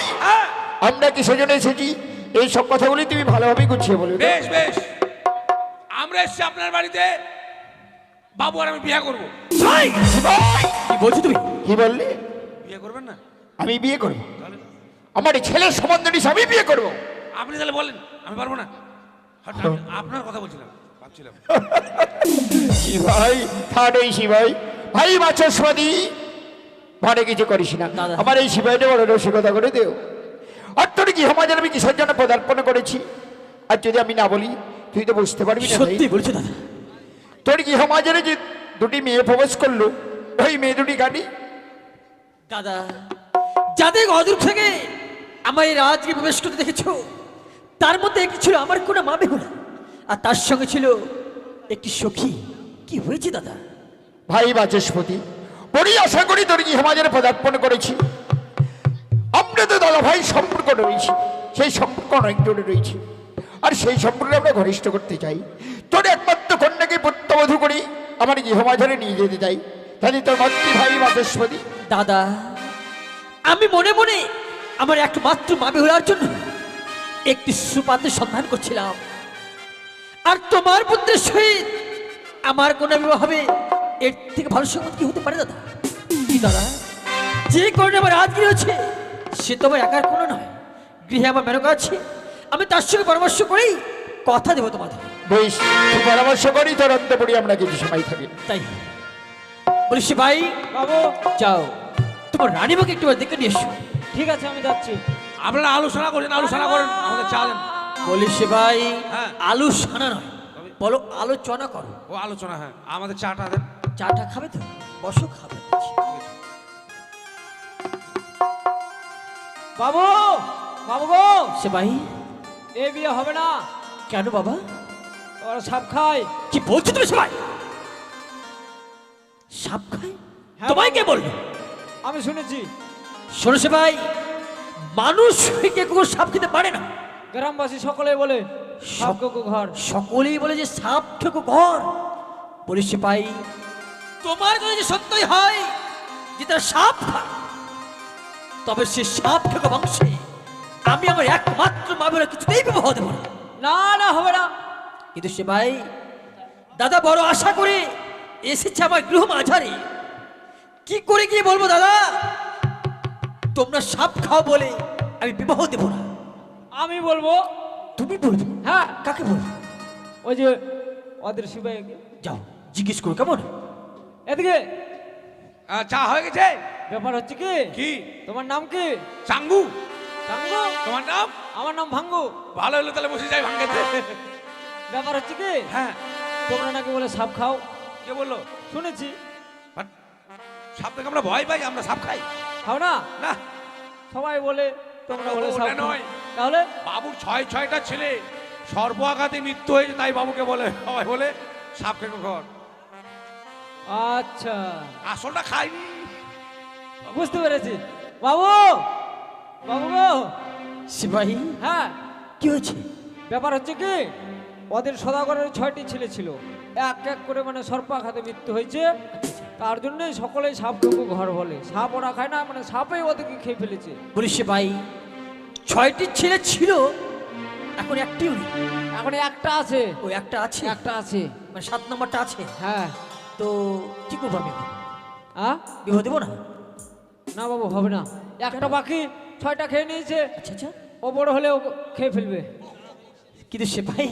D: আমরা কিসের জন্য এসেছি এই সব কথাগুলি তুমি ভালোভাবে গুছিয়ে বলবে।
E: বেশ বেশ, আমরা এসছি আপনার বাড়িতে, বাবু আর আমি বিয়ে করবো।
D: সিপাহী,
F: কি বলছো তুমি?
D: কি বললি?
E: বিয়ে করবেন না?
D: আমি বিয়ে করবো?
E: তাহলে
D: আমার এই ছেলের সম্বন্ধ নিয়ে আমি বিয়ে করবো?
E: আপনি তাহলে বলেন, আমি পারবো না। হঠাৎ আমি আপনার কথা বলছিলাম, ভাবছিলাম।
D: সিপাহী, থাড়ই সিপাহী, ভাই বাচস্পতি, ভাড়ে কিছু করিস না।
F: দাদা।
D: আমার এই সিপাহীটা বড় রসিকতা করে দেও। আর তোর কি সমাজের আমি কিসের জন্য পদার্পণ করেছি, আর যদি আমি না বলি তুই তো বুঝতে পারবি না।
F: সত্যি
D: ভাই।
F: বলছো দাদা?
D: তোর কি সমাজের যে দুটি মেয়ে প্রবেশ করলো, ওই মেয়ে দুটি গাড়ি
F: দাদা যাদের অদূর থেকে আমার এই রাজকে প্রবেশ করতে দেখেছো, তার মধ্যে একটি ছিল আমার কোনো মা বেহুলা, আর তার সঙ্গে ছিল একটি সখী। কি হয়েছে দাদা?
D: ভাই বাচস্পতি, বড়ই আশা করি তোর কি সমাজের পদার্পণ করেছি। আমরা তো দাদা ভাই সম্পর্ক রয়েছি, সেই সম্পর্ক অনেক দূরে রয়েছে, আর সেই সম্পর্কে আমরা ঘনিষ্ঠ করতে চাই। তোর একমাত্র কন্যাকে প্রত্যাবধ করি আমার গৃহমাঝারে নিয়ে যেতে চাই। তাই তোর মাতৃ ভাই বাচস্পতি।
F: দাদা আমি মনে মনে আমার একমাত্র মা বেহুলার জন্য একটি সুপাত্রের সন্ধান করছিলাম, আর তোমার পুত্রের সহিত আমার কোনো বিবাহ হবে, এর থেকে ভালো সংগত কি হতে পারে দাদা? কি দাদা, যে কারণে আমার রাজগৃহ হচ্ছে সে তো আমার একার কোনো নয়, গৃহে আমার মেনকা আছে। আমি তার সঙ্গে পরামর্শ করেই কথা দেবো তোমাদের।
D: বেশ, তুই পরামর্শ করি, তোর অন্তপুরি আমরা কিছু সময় থাকি।
F: তাই বলি সে ভাই
G: বাবু,
F: যাও তোমার রানীমাকে একটু দেখে নিয়ে এসো।
G: ঠিক আছে আমি যাচ্ছি।
E: আপনারা আলোচনা করেন, আলোচনা করেন, আমাদের চা দেন।
F: বলি সে ভাই
E: হ্যাঁ।
F: আলু সানা নয়, বলো আলোচনা করো।
E: ও আলোচনা, হ্যাঁ, আমাদের চাটা দেন।
F: চাটা খাবে তো? বসো, খাবে।
G: বাবু, বাবু গো,
F: সে ভাই
G: এ বিয়ে হবে না।
F: কেন বাবা?
G: ওরা সাপ খায়।
F: কি বলছো তুমি? সবাই সাপ খায়?
G: হ্যাঁ,
F: তোমায় কে বললো?
G: আমি শুনেছি
F: শোনো সে ভাই, মানুষ হইতে কুকুর সাপ খেতে পারে না।
G: গ্রামবাসী সকলে বলে সাপ কুকুর ঘর।
F: সকলেই বলে যে সাপ খেকো ঘর। বলি সে ভাই, তোমার যদি যে সত্যই হয় যে তারা সাপ খায়, তবে সে সাপ খেকো বংশে আমি আমার একমাত্র মা বেলা কিছুতেই বিবাহ দেবো না।
G: না না, হবে না।
F: কিন্তু সে ভাই, দাদা বড় আশা করে এসেছে আমার গৃহ মাঝারে, কি করে গিয়ে বলবো দাদা তোমরা সাপ খাও বলে আমি বিবাহ দেব না?
G: আমি বলবো।
F: তুমি বলবে?
G: হ্যাঁ,
F: কাকে বলবে?
G: ওই যে ওদের শিবাই।
F: যাও জিজ্ঞেস করো কেমন।
G: এদিকে
E: চা হয়ে গেছে?
G: ব্যাপার হচ্ছে কি,
E: কি?
G: তোমার নাম কি?
E: চাঙ্গু।
G: টাঙ্গু?
E: তোমার নাম?
G: আমার নাম ভাঙ্গু।
E: ভালো হলো, তাহলে বসে যাই ভাঙ্গাতে।
G: ব্যাপার হচ্ছে কি,
E: হ্যাঁ,
G: তোমরা নাকি বলে সাপ খাও,
E: কে বললো?
G: শুনেছি।
E: বাট, সাপ থেকে আমরা ভয় পাই, আমরা সাপ খাই
G: খাও না?
E: না।
G: সবাই বলে, তোমরা বলে
E: ওটা
G: সাপ খাও।
E: নয়।
G: তাহলে
E: বাবুর ছয়টা ছেলে সর্ব আঘাতে মৃত্যু হয়েছে, তাই বাবুকে বলে, সবাই বলে সাপ খেকো ঘর।
G: আচ্ছা,
E: আসলটা খাইনি।
G: বুঝতে পেরেছি। বাবু, বাবু গো।
F: সিপাহী
G: হ্যাঁ,
F: কি হয়েছে?
G: ব্যাপার হচ্ছে কি, ওদের সদাগরের 6টি ছেলে ছিল, এক এক করে মানে সর্পাঘাতে মৃত্যু হয়েছে। তার জন্যই সকলেই সাপটুকু ঘর বলে। সাপ ওরা খায় না, মানে সাপই ওদেরকে খেয়ে ফেলেছে।
F: বলিস ভাই 6টি ছেলে ছিল, এখন একটিও নেই।
G: এখন একটা আছে,
F: ওই একটা আছে,
G: একটা আছে।
F: মানে 7 নম্বরটা আছে।
G: হ্যাঁ।
F: তো কি করবো আমি এখন?
G: বিবাহ
F: দেবো না?
G: না বাবু, হবে না। একটা বাকি, 6টা খেয়ে নিয়েছে।
F: আচ্ছা আচ্ছা।
G: ও বড় হলে ও খেয়ে ফেলবে।
F: কিন্তু সে ভাই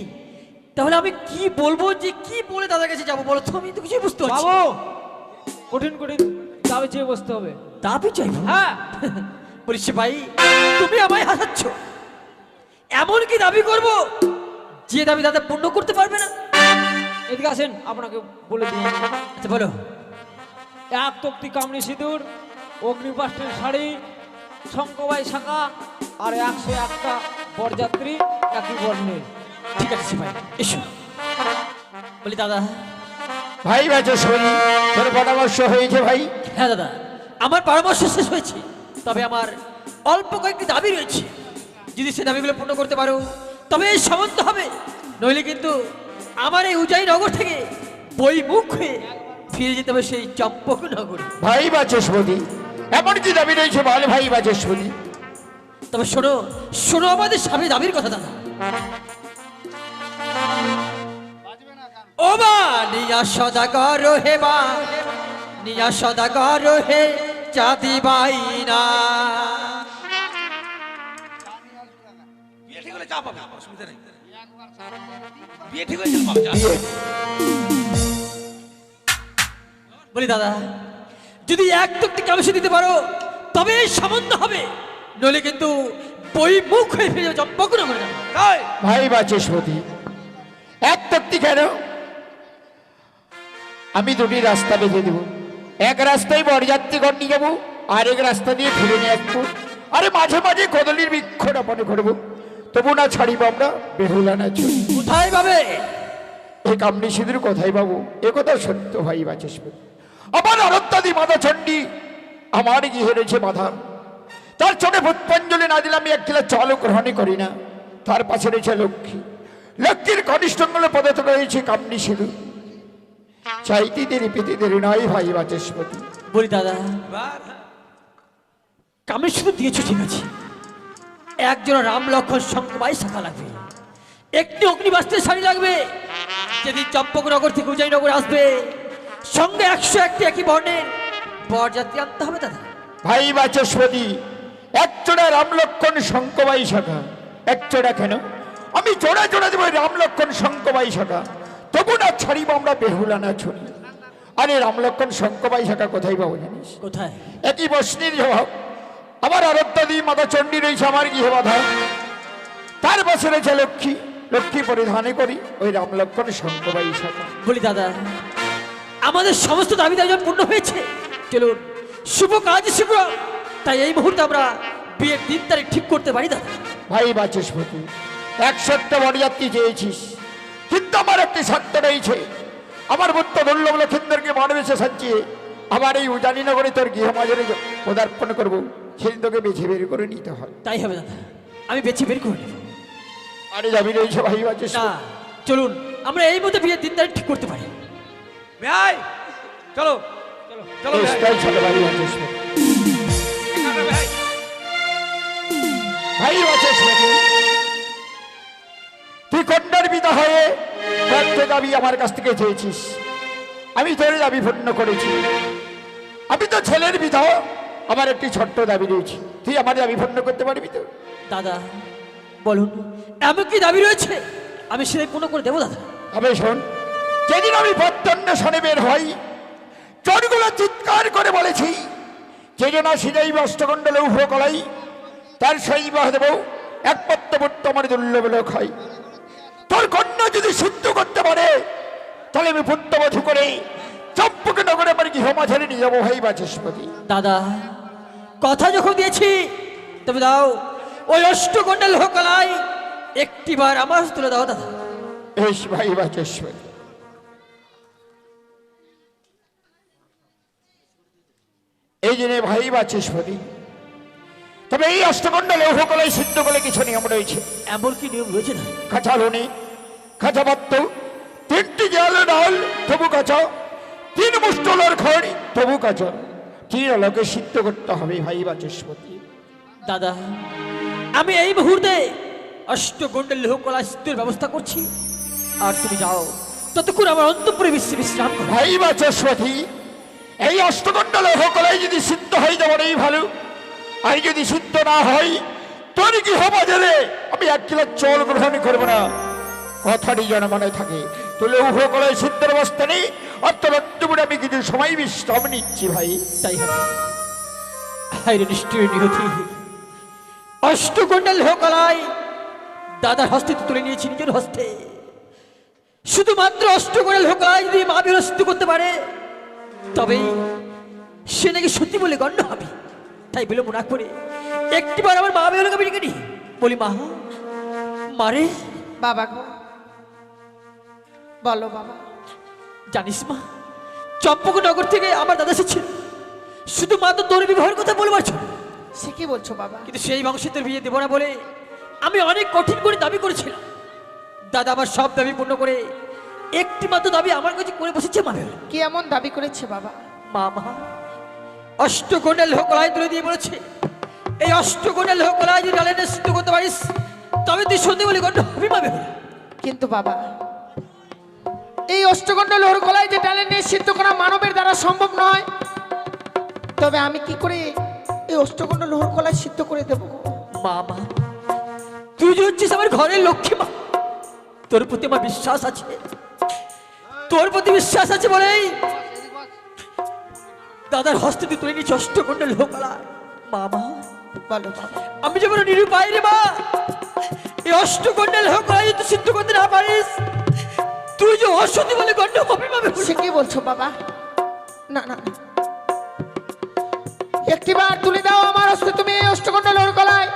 F: তাহলে আমি কি বলবো, যে কি বলে দাদার কাছে যাবো বলো তো? আমি তো কিছু বুঝতে পারছি না।
G: বাবু কঠিন কঠিন দাবি চেয়ে বসতে হবে।
F: দাবি চাইবো?
G: হ্যাঁ।
F: বলিস ভাই তুমি আমায় হাসাচ্ছ? এমন কি দাবি করব যে দাবি দাদা পূর্ণ করতে পারবে না?
G: এদিকে আসেন, আপনাকে বলে দিই।
F: আচ্ছা বলো।
G: 1 তক্তি কামনি সিঁদুর, অগ্নিপাষ্টের শাড়ি, শঙ্কবাই শাখা আর 101টা বরযাত্রী একই বর্ণের।
F: ঠিক আছে ভাই, এসো। বলি দাদা।
D: ভাই বাচস্পতি, তোর পরামর্শ হয়েছে ভাই?
F: হ্যাঁ দাদা, আমার পরামর্শ শেষ হয়েছে, তবে আমার অল্প কয়েকটি দাবি রয়েছে। যদি সে দাবিগুলো পূর্ণ করতে পারো তবে এই সম্বন্ধ হবে, নইলে কিন্তু আমার এই উজাই নগর থেকে বই মুখ হয়ে ফিরে যেতে হবে সেই চম্পক নগরে।
D: ভাই বাচস্পতি, এমন কি দাবি রয়েছে বল ভাই বাচস্পতি?
F: তবে শোনো শোনো আমাদের স্বামী দাবির কথা দাদা। ও মা নিয়া সদাগর হে মা, নিয়া সদাগর হে চাঁদি বাইনা।
E: বিয়ে ঠিক হলে চা পাবে, অসুবিধা নেই। বিয়ে ঠিক হয়েছে পাবে চা।
F: বলি দাদা, যদি 1 তক্তি কামসে দিতে পারো তবে এই সম্বন্ধ হবে, নইলে কিন্তু বই মুখ হয়ে ফিরে যাবে চম্পক নগরে যাবে।
E: তাই
D: ভাই বাচস্পতি, 1 তক্তি কেন? আমি 2টি রাস্তা বেঁধে দেবো। এক রাস্তায় বরযাত্রীগণ নিয়ে যাবো, আর এক রাস্তা দিয়ে ফিরে নিয়ে আসবো। আরে মাঝে মাঝে কদলির বৃক্ষ রোপণ করবো, তবু না ছাড়িব আমরা বেহুলা না চুরি।
F: কোথায় পাবে?
D: এই কামনি সিঁদুর কোথায় পাবো? এ কথা সত্য ভাই বাচস্পতি। আমার অরত্যাদি মাতা চণ্ডী আমার গৃহে রয়েছে বাধা। তার চোখে পুষ্পাঞ্জলি না দিলে আমি 1 কিলো চালও গ্রহণ করি না। তার পাশে রয়েছে লক্ষ্মী, লক্ষ্মীর কনিষ্ঠঙ্গলে পদার্থ রয়েছে কামনি সিঁদুর। চাইতে দেরি পেতে দেরি নয় ভাই বাচস্পতি।
F: বলি দাদা,
E: এবার
F: কামে শুধু দিয়েছো ঠিক আছে, একজন রাম লক্ষণ শঙ্কবাই শাখা লাগবে, একটি অগ্নিবাস্ত্রের শাড়ি লাগবে। যেদিন চম্পকনগর থেকে উজাইনগর আসবে সঙ্গে 101টি একই বর্ণের বরযাত্রী আনতে হবে দাদা।
D: ভাই বাচস্পতি, 1 জোড়া রাম লক্ষণ শঙ্কবাই শাখা। 1 জোড়া কেন? আমি জোড়া জোড়া দেবো রাম লক্ষণ শঙ্কবাই শাখা, তবু না ছাড়িব আমরা বেহুলা না ছড়ি। আরে রাম লক্ষণ শঙ্কবাই শাখা কোথায় পাবো জানিস?
F: কোথায়?
D: একই বসনির জবাব। আমার আরাধ্যাদি মাতা চণ্ডী রয়েছে আমার গৃহে বাধা। তার পাশে রয়েছে লক্ষ্মী, লক্ষ্মী পরিধানে করি ওই রাম লক্ষণ শঙ্কবাই শাখা।
F: বলি দাদা, আমাদের সমস্ত দাবি দাবি পূর্ণ হয়েছে, চলুন শুভ কাজ শীঘ্র। তাই এই মুহূর্তে আমরা বিয়ের দিন তারিখ ঠিক করতে পারি দাদা।
D: ভাই বাচস্পতি, 100টা বরযাত্রী চেয়েছিস, কিন্তু আমার একটি শর্ত রয়েছে। আমার পুত্র দুর্লভ লক্ষিন্দরকে মানবেশে সাজিয়ে আমার এই উজানিনগরে তোর গৃহমাজরে পদার্পণ করবো, সেদিন তোকে বেছে বের করে নিতে হয়।
F: তাই হবে দাদা, আমি বেছে বের করে নেব।
D: আরে দাবি রয়েছে ভাই
F: না,
D: বাচস্পতি।
F: চলুন আমরা এই মধ্যে বিয়ের দিন তারিখ ঠিক করতে পারি।
E: ভাই চলো চলো চলো ভাই।
D: চেষ্টাই ছিল ভাই বাচস্পতি।
E: এখানে ভাই
D: ভাই বাচস্পতি, তুই কন্যার পিতা হয়ে কয়েকটা দাবি আমার কাছ থেকে চেয়েছিস, আমি তোর দাবি পূর্ণ করেছি। আমি তো ছেলের পিতা, আমার একটি ছোট্ট দাবি রয়েছে, তুই আমার দাবি পূর্ণ করতে পারবি তো?
F: দাদা বলুন, এমন কি দাবি রয়েছে আমি সেটাই পূর্ণ করে দেবো দাদা।
D: তবে শোন, যেদিন আমি প্রত্যন্ন শনে বের হই, চোরগুলো চিৎকার করে বলেছি যে না সিজাই অষ্টকণ্ড লৌহ কলাই, তার সেই বাহ দেব একমাত্র পুত্র আমার দুর্লভ লোক হয়। তোর কন্যা যদি সিদ্ধ করতে পারে তাহলে আমি পুত্রবধূ করে চম্পক নগরে আমার গৃহমাঝারে নিয়ে যাবো ভাই বাচস্পতি।
F: দাদা কথা যখন দিয়েছি তবে দাও, ওই অষ্টকন্ডা লোহকলাই একটিবার আমার তুলে দাও দাদা।
D: বেশ ভাই বাচস্পতি। এই জন্য ভাই বাচস্পতি, তবে এই অষ্টকণ্ড লৌহ কলাই সিদ্ধ বলে কিছু নিয়ম রয়েছে।
F: এমন কি নিয়ম রয়েছে না?
D: কাঁচা লুনি, কাঁচা পাত্র, 3টি জল ডাল তবু কাঁচা, তিন মুষ্টলের খড়ি তবু কাচন তিন আলোকে সিদ্ধ করতে হবে ভাই বাচস্পতি।
F: দাদা, আমি এই মুহূর্তে অষ্টগণ্ডের লোহকলা সিদ্ধের ব্যবস্থা করছি, আর তুমি যাও ততক্ষণ আমার অন্তঃপুরে বিশ্রাম করো।
D: ভাই বাচস্পতি, এই অষ্টকণ্ডল লোহকলাই যদি সিদ্ধ হয়ে যাবার এই ভালো, আর যদি সিদ্ধ না হয় তোর কি হবো জেনে আমি 1 কিলো চল গ্রহণ করবো না, কথাটি যেন মনে থাকে। তুলে লোহকলাই সিদ্ধের অবস্থা নেই, অর্থাৎ আমি কিছু সময় বিশ্রাম নিচ্ছি ভাই।
F: তাই হবে। হাইরে নিষ্ঠুর নিহতি, অষ্টগণ্ডের লোহকলাই দাদার হস্তে তুলে নিয়েছি নিজের হস্তে। শুধুমাত্র অষ্টগণ্ডের লোহকলাই যদি মা বিরস্ত করতে পারে তবেই সে নাকি সত্যি বলে গণ্য হবে। তাই বিলম্ব না করে একটিবার আমার মা বেহলকে আমি ডেকে নি বলি, মা, মারে।
A: বাবা গো, বলো বাবা।
F: জানিস মা, চম্পকনগর থেকে আমার দাদা এসেছিল শুধুমাত্র তোর বিবাহের কথা বলবার জন্য।
A: সে কি বলছো বাবা?
F: কিন্তু সেই বংশে তোর বিয়ে দেবো না বলে আমি অনেক কঠিন করে দাবি করেছিলাম। দাদা আমার সব দাবি পূর্ণ করে একটি মাত্র দাবি আমার কাছে করে বসেছে মা বেহুলা।
A: কি এমন দাবি করেছে বাবা?
F: মা অষ্টগণ্ডের লোহকলাই তুলে দিয়ে বলেছে, এই অষ্টগণ্ডের লোহকলাই যদি ডালে সিদ্ধ করতে পারিস তবে তুই সত্যি বলে গণ্য হবি মা বেহুলা।
A: কিন্তু বাবা, এই অষ্টগণ্ড লোহর কলাই যে ডালে নিয়ে সিদ্ধ করা মানবের দ্বারা সম্ভব নয়, তবে আমি কি করে এই অষ্টগণ্ড লোহর কলাই সিদ্ধ করে দেবো?
F: মা, তুই যে হচ্ছিস আমার ঘরের লক্ষ্মী মা, তোর প্রতি আমার বিশ্বাস আছে, তোর প্রতি বিশ্বাস আছে বলেই দাদার হস্তে তুই তুলে নিচ্ছি অষ্টগণ্ড লোহকলাই। মা,
A: বলো বাবা।
F: আমি যেমন নিরুপায় রে মা, এই অষ্টগণ্ডের লোহকলাই তুই সিদ্ধ করতে না পারিস তুই যে অসতী বলে গণ্য হবি মা বেহুলা।
A: সে কি বলছো বাবা? না না, একটিবার তুলে দাও আমার হস্তে তুমি এই অষ্টগণ্ড লোহর কলাই।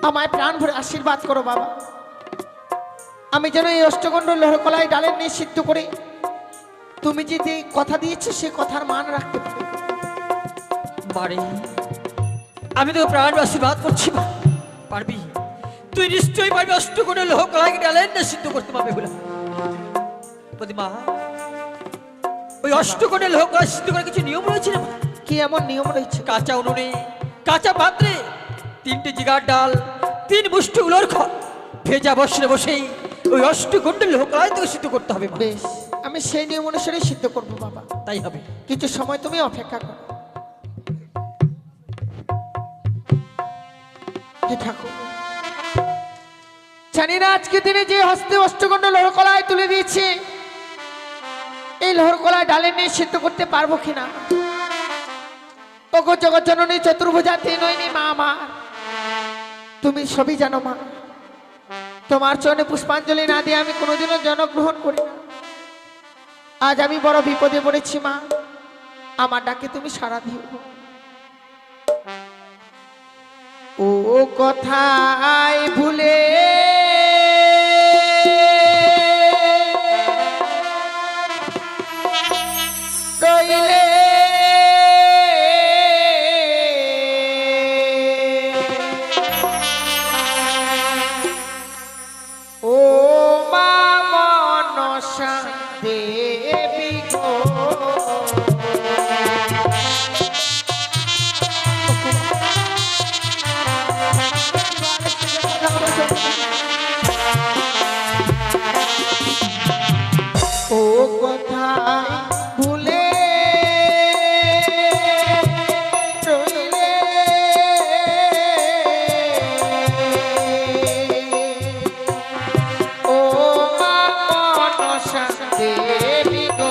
A: আমায় প্রাণ ভরে আশীর্বাদ করো বাবা, আমি যেন এই অষ্টগণ্ড লোহর কলাই ডালের নিয়ে সিদ্ধ করে তুমি যে কথা দিয়েছো সে কথার মান রাখতে পারি।
F: মারে, আমি তোকে প্রাণ আশীর্বাদ করছি মা, পারবি, তুই নিশ্চয়ই পারবি অষ্টগণ্ড লোহকলাই ডালের নিয়ে সিদ্ধ করতে পারবে বলে। মা, ওই অষ্টগণ্ডে লোহকলাই সিদ্ধ করার কিছু নিয়ম রয়েছে না?
A: কি এমন নিয়ম রয়েছে?
F: কাঁচা উনুনে কাঁচা পাত্রে 3টে জিগার ডাল 3 মুষ্টি উলোর খড় ভেজা বসে বসেই ওই অষ্টগণ্ডে লোহকলাই তোকে সিদ্ধ করতে হবে।
A: বেশ, আমি সেই নিয়ম অনুসারে সিদ্ধ করবো বাবা।
F: তাই হবে।
A: কিছু সময় তুমি অপেক্ষা করো। হে ঠাকুর, জানি না আজকে দিনে যে হস্তে অষ্টগণ্ড লোহর কলাই তুলে দিয়েছে এই লোহর কলাই ডালে নিয়ে সিদ্ধ করতে পারবো কিনা। ওগো জগৎ জননী চতুর্ভুজা তিনয়নি মা আমার, তুমি সবই জানো মা। তোমার চরণে পুষ্পাঞ্জলি না দিয়ে আমি কোনোদিনও জনগ্রহণ করি না। আজ আমি বড় বিপদে পড়েছি মা, আমার ডাকে তুমি সাড়া দিও। ও কথায় ভুলে রইলে ও মা মনসা দেবী গো। ও কোথায় ভুলে রইলে ও মা মনসা দেবী গো।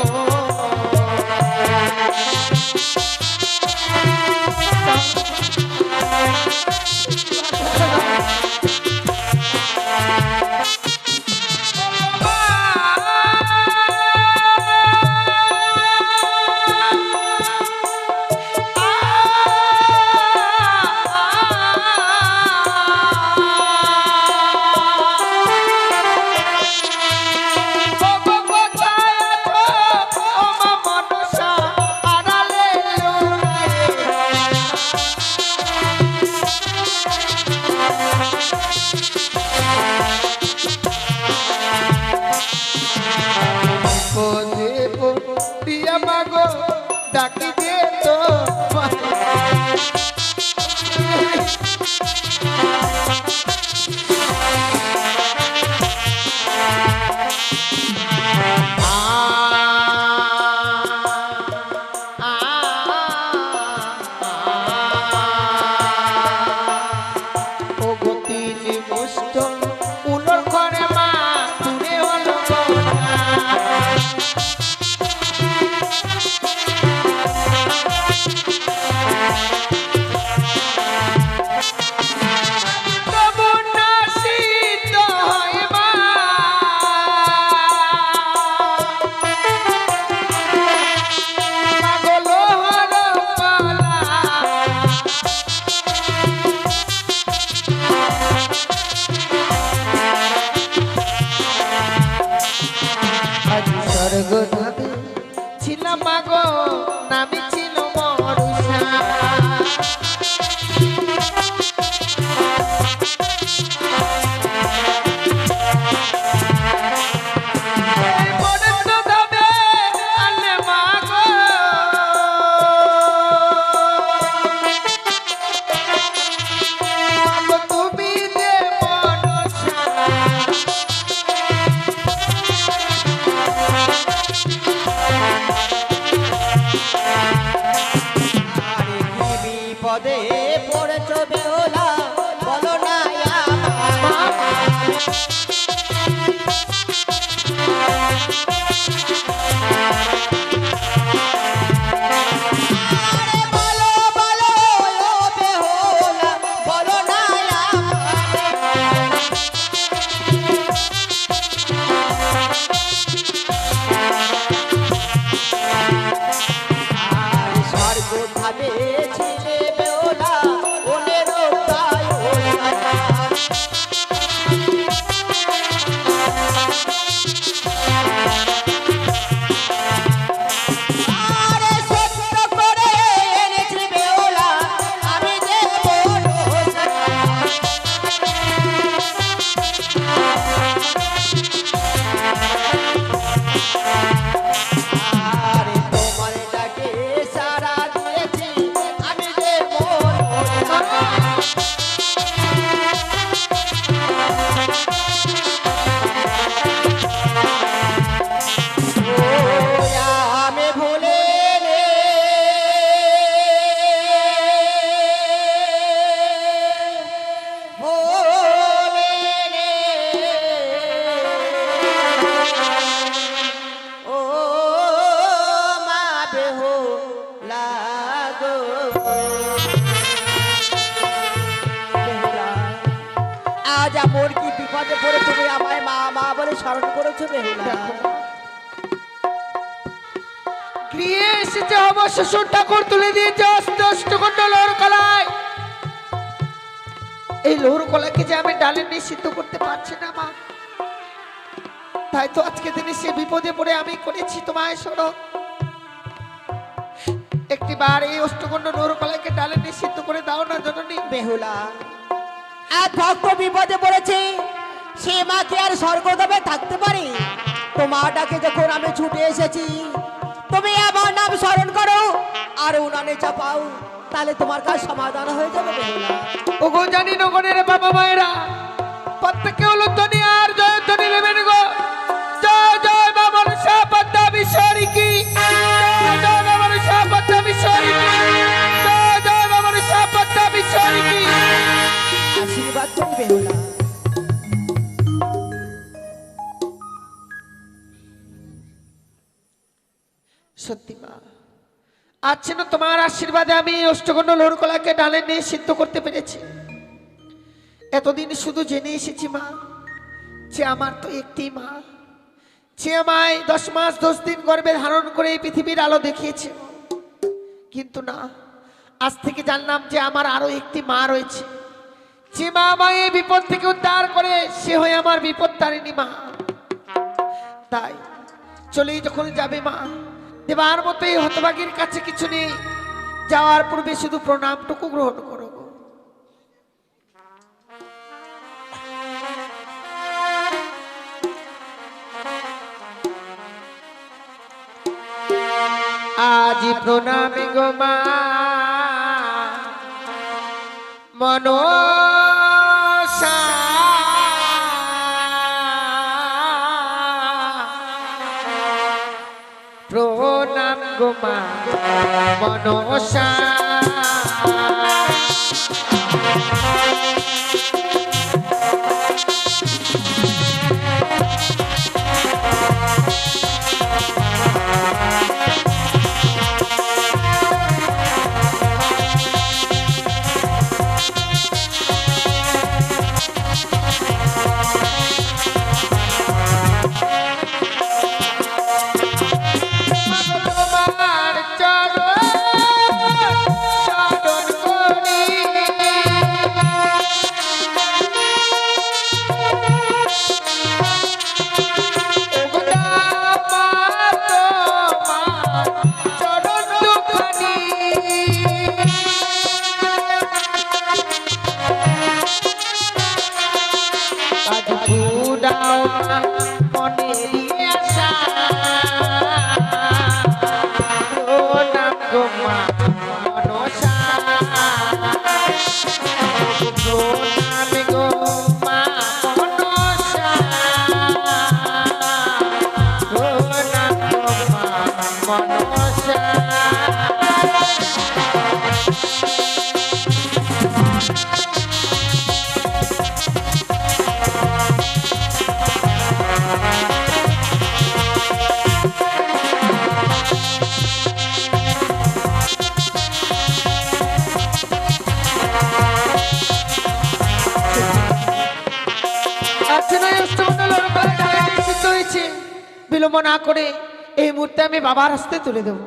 C: আজ এমন কি বিপদে পড়ে তুমি আমায় মা মা বলে স্মরণ করেছো বেহুলা?
A: গৃহে এসেছে আমার শ্বশুর ঠাকুর তুলে দিয়েছে অষ্টকণ্ড লোর কলায়। এই লোর কলাকে যে আমি ডালে নিয়ে সিদ্ধ করতে পারছি না মা, তাই তো আজকে দিনে সে বিপদে পড়ে আমি করেছি তোমায় স্মরণ। একটি বার এই অষ্টকণ্ড লোর কলাকে ডালে নিয়ে সিদ্ধ করে দাও না জননী।
C: বেহুলা, এক ভক্ত বিপদে পড়েছে, সে মা কি আর স্বর্গদমে থাকতে পারে? তোমার ডাকে যখন আমি ছুটে এসেছি, তুমি আমার নাম স্মরণ করো আর উনানে চাপাও, তাহলে তোমার কাজ সমাধান হয়ে যাবে বেহুলা।
A: ওগো জানি নগরের বাবা মায়েরা প্রত্যেকে হলো ধ্বনি আর জয়ধ্বনি নেবেন গো। জয় জয় মা মনসা পদ্মা বিশ্বরী কি, জয় জয় মা মনসা পদ্মা বিশ্বরী কি, জয় জয় মা মনসা পদ্মা বিশ্বরী কি।
C: আশীর্বাদ করি বেহুলা।
A: সত্যি মা, আজ যেন তোমার আশীর্বাদে আমি অষ্টকণ্ড লোরকলাকে ডালে নিয়ে সিদ্ধ করতে পেরেছি। এতদিন শুধু জেনে এসেছি মা, যে আমার তো একটি মা, যে আমায় 10 মাস 10 দিন গর্ভে ধারণ করে এই পৃথিবীর আলো দেখিয়েছে। কিন্তু না, আজ থেকে জানলাম যে আমার আরো একটি মা রয়েছে, যে মা আমায় এই বিপদ থেকে উদ্ধার করে, সে হয়ে আমার বিপদ তারিণী মা। তাই চলেই যখন যাবে মা, দেবার মতো এই হতভাগীর কাছে কিছু নেই, যাওয়ার পূর্বে শুধু প্রণামটুকু গ্রহণ করো গো। আজ প্রণামী গো মা মনসা, প্রণাম গো মা মনসা। বিলম্ব না করে এই মুহূর্তে আমি বাবার হাতে তুলে দেবো।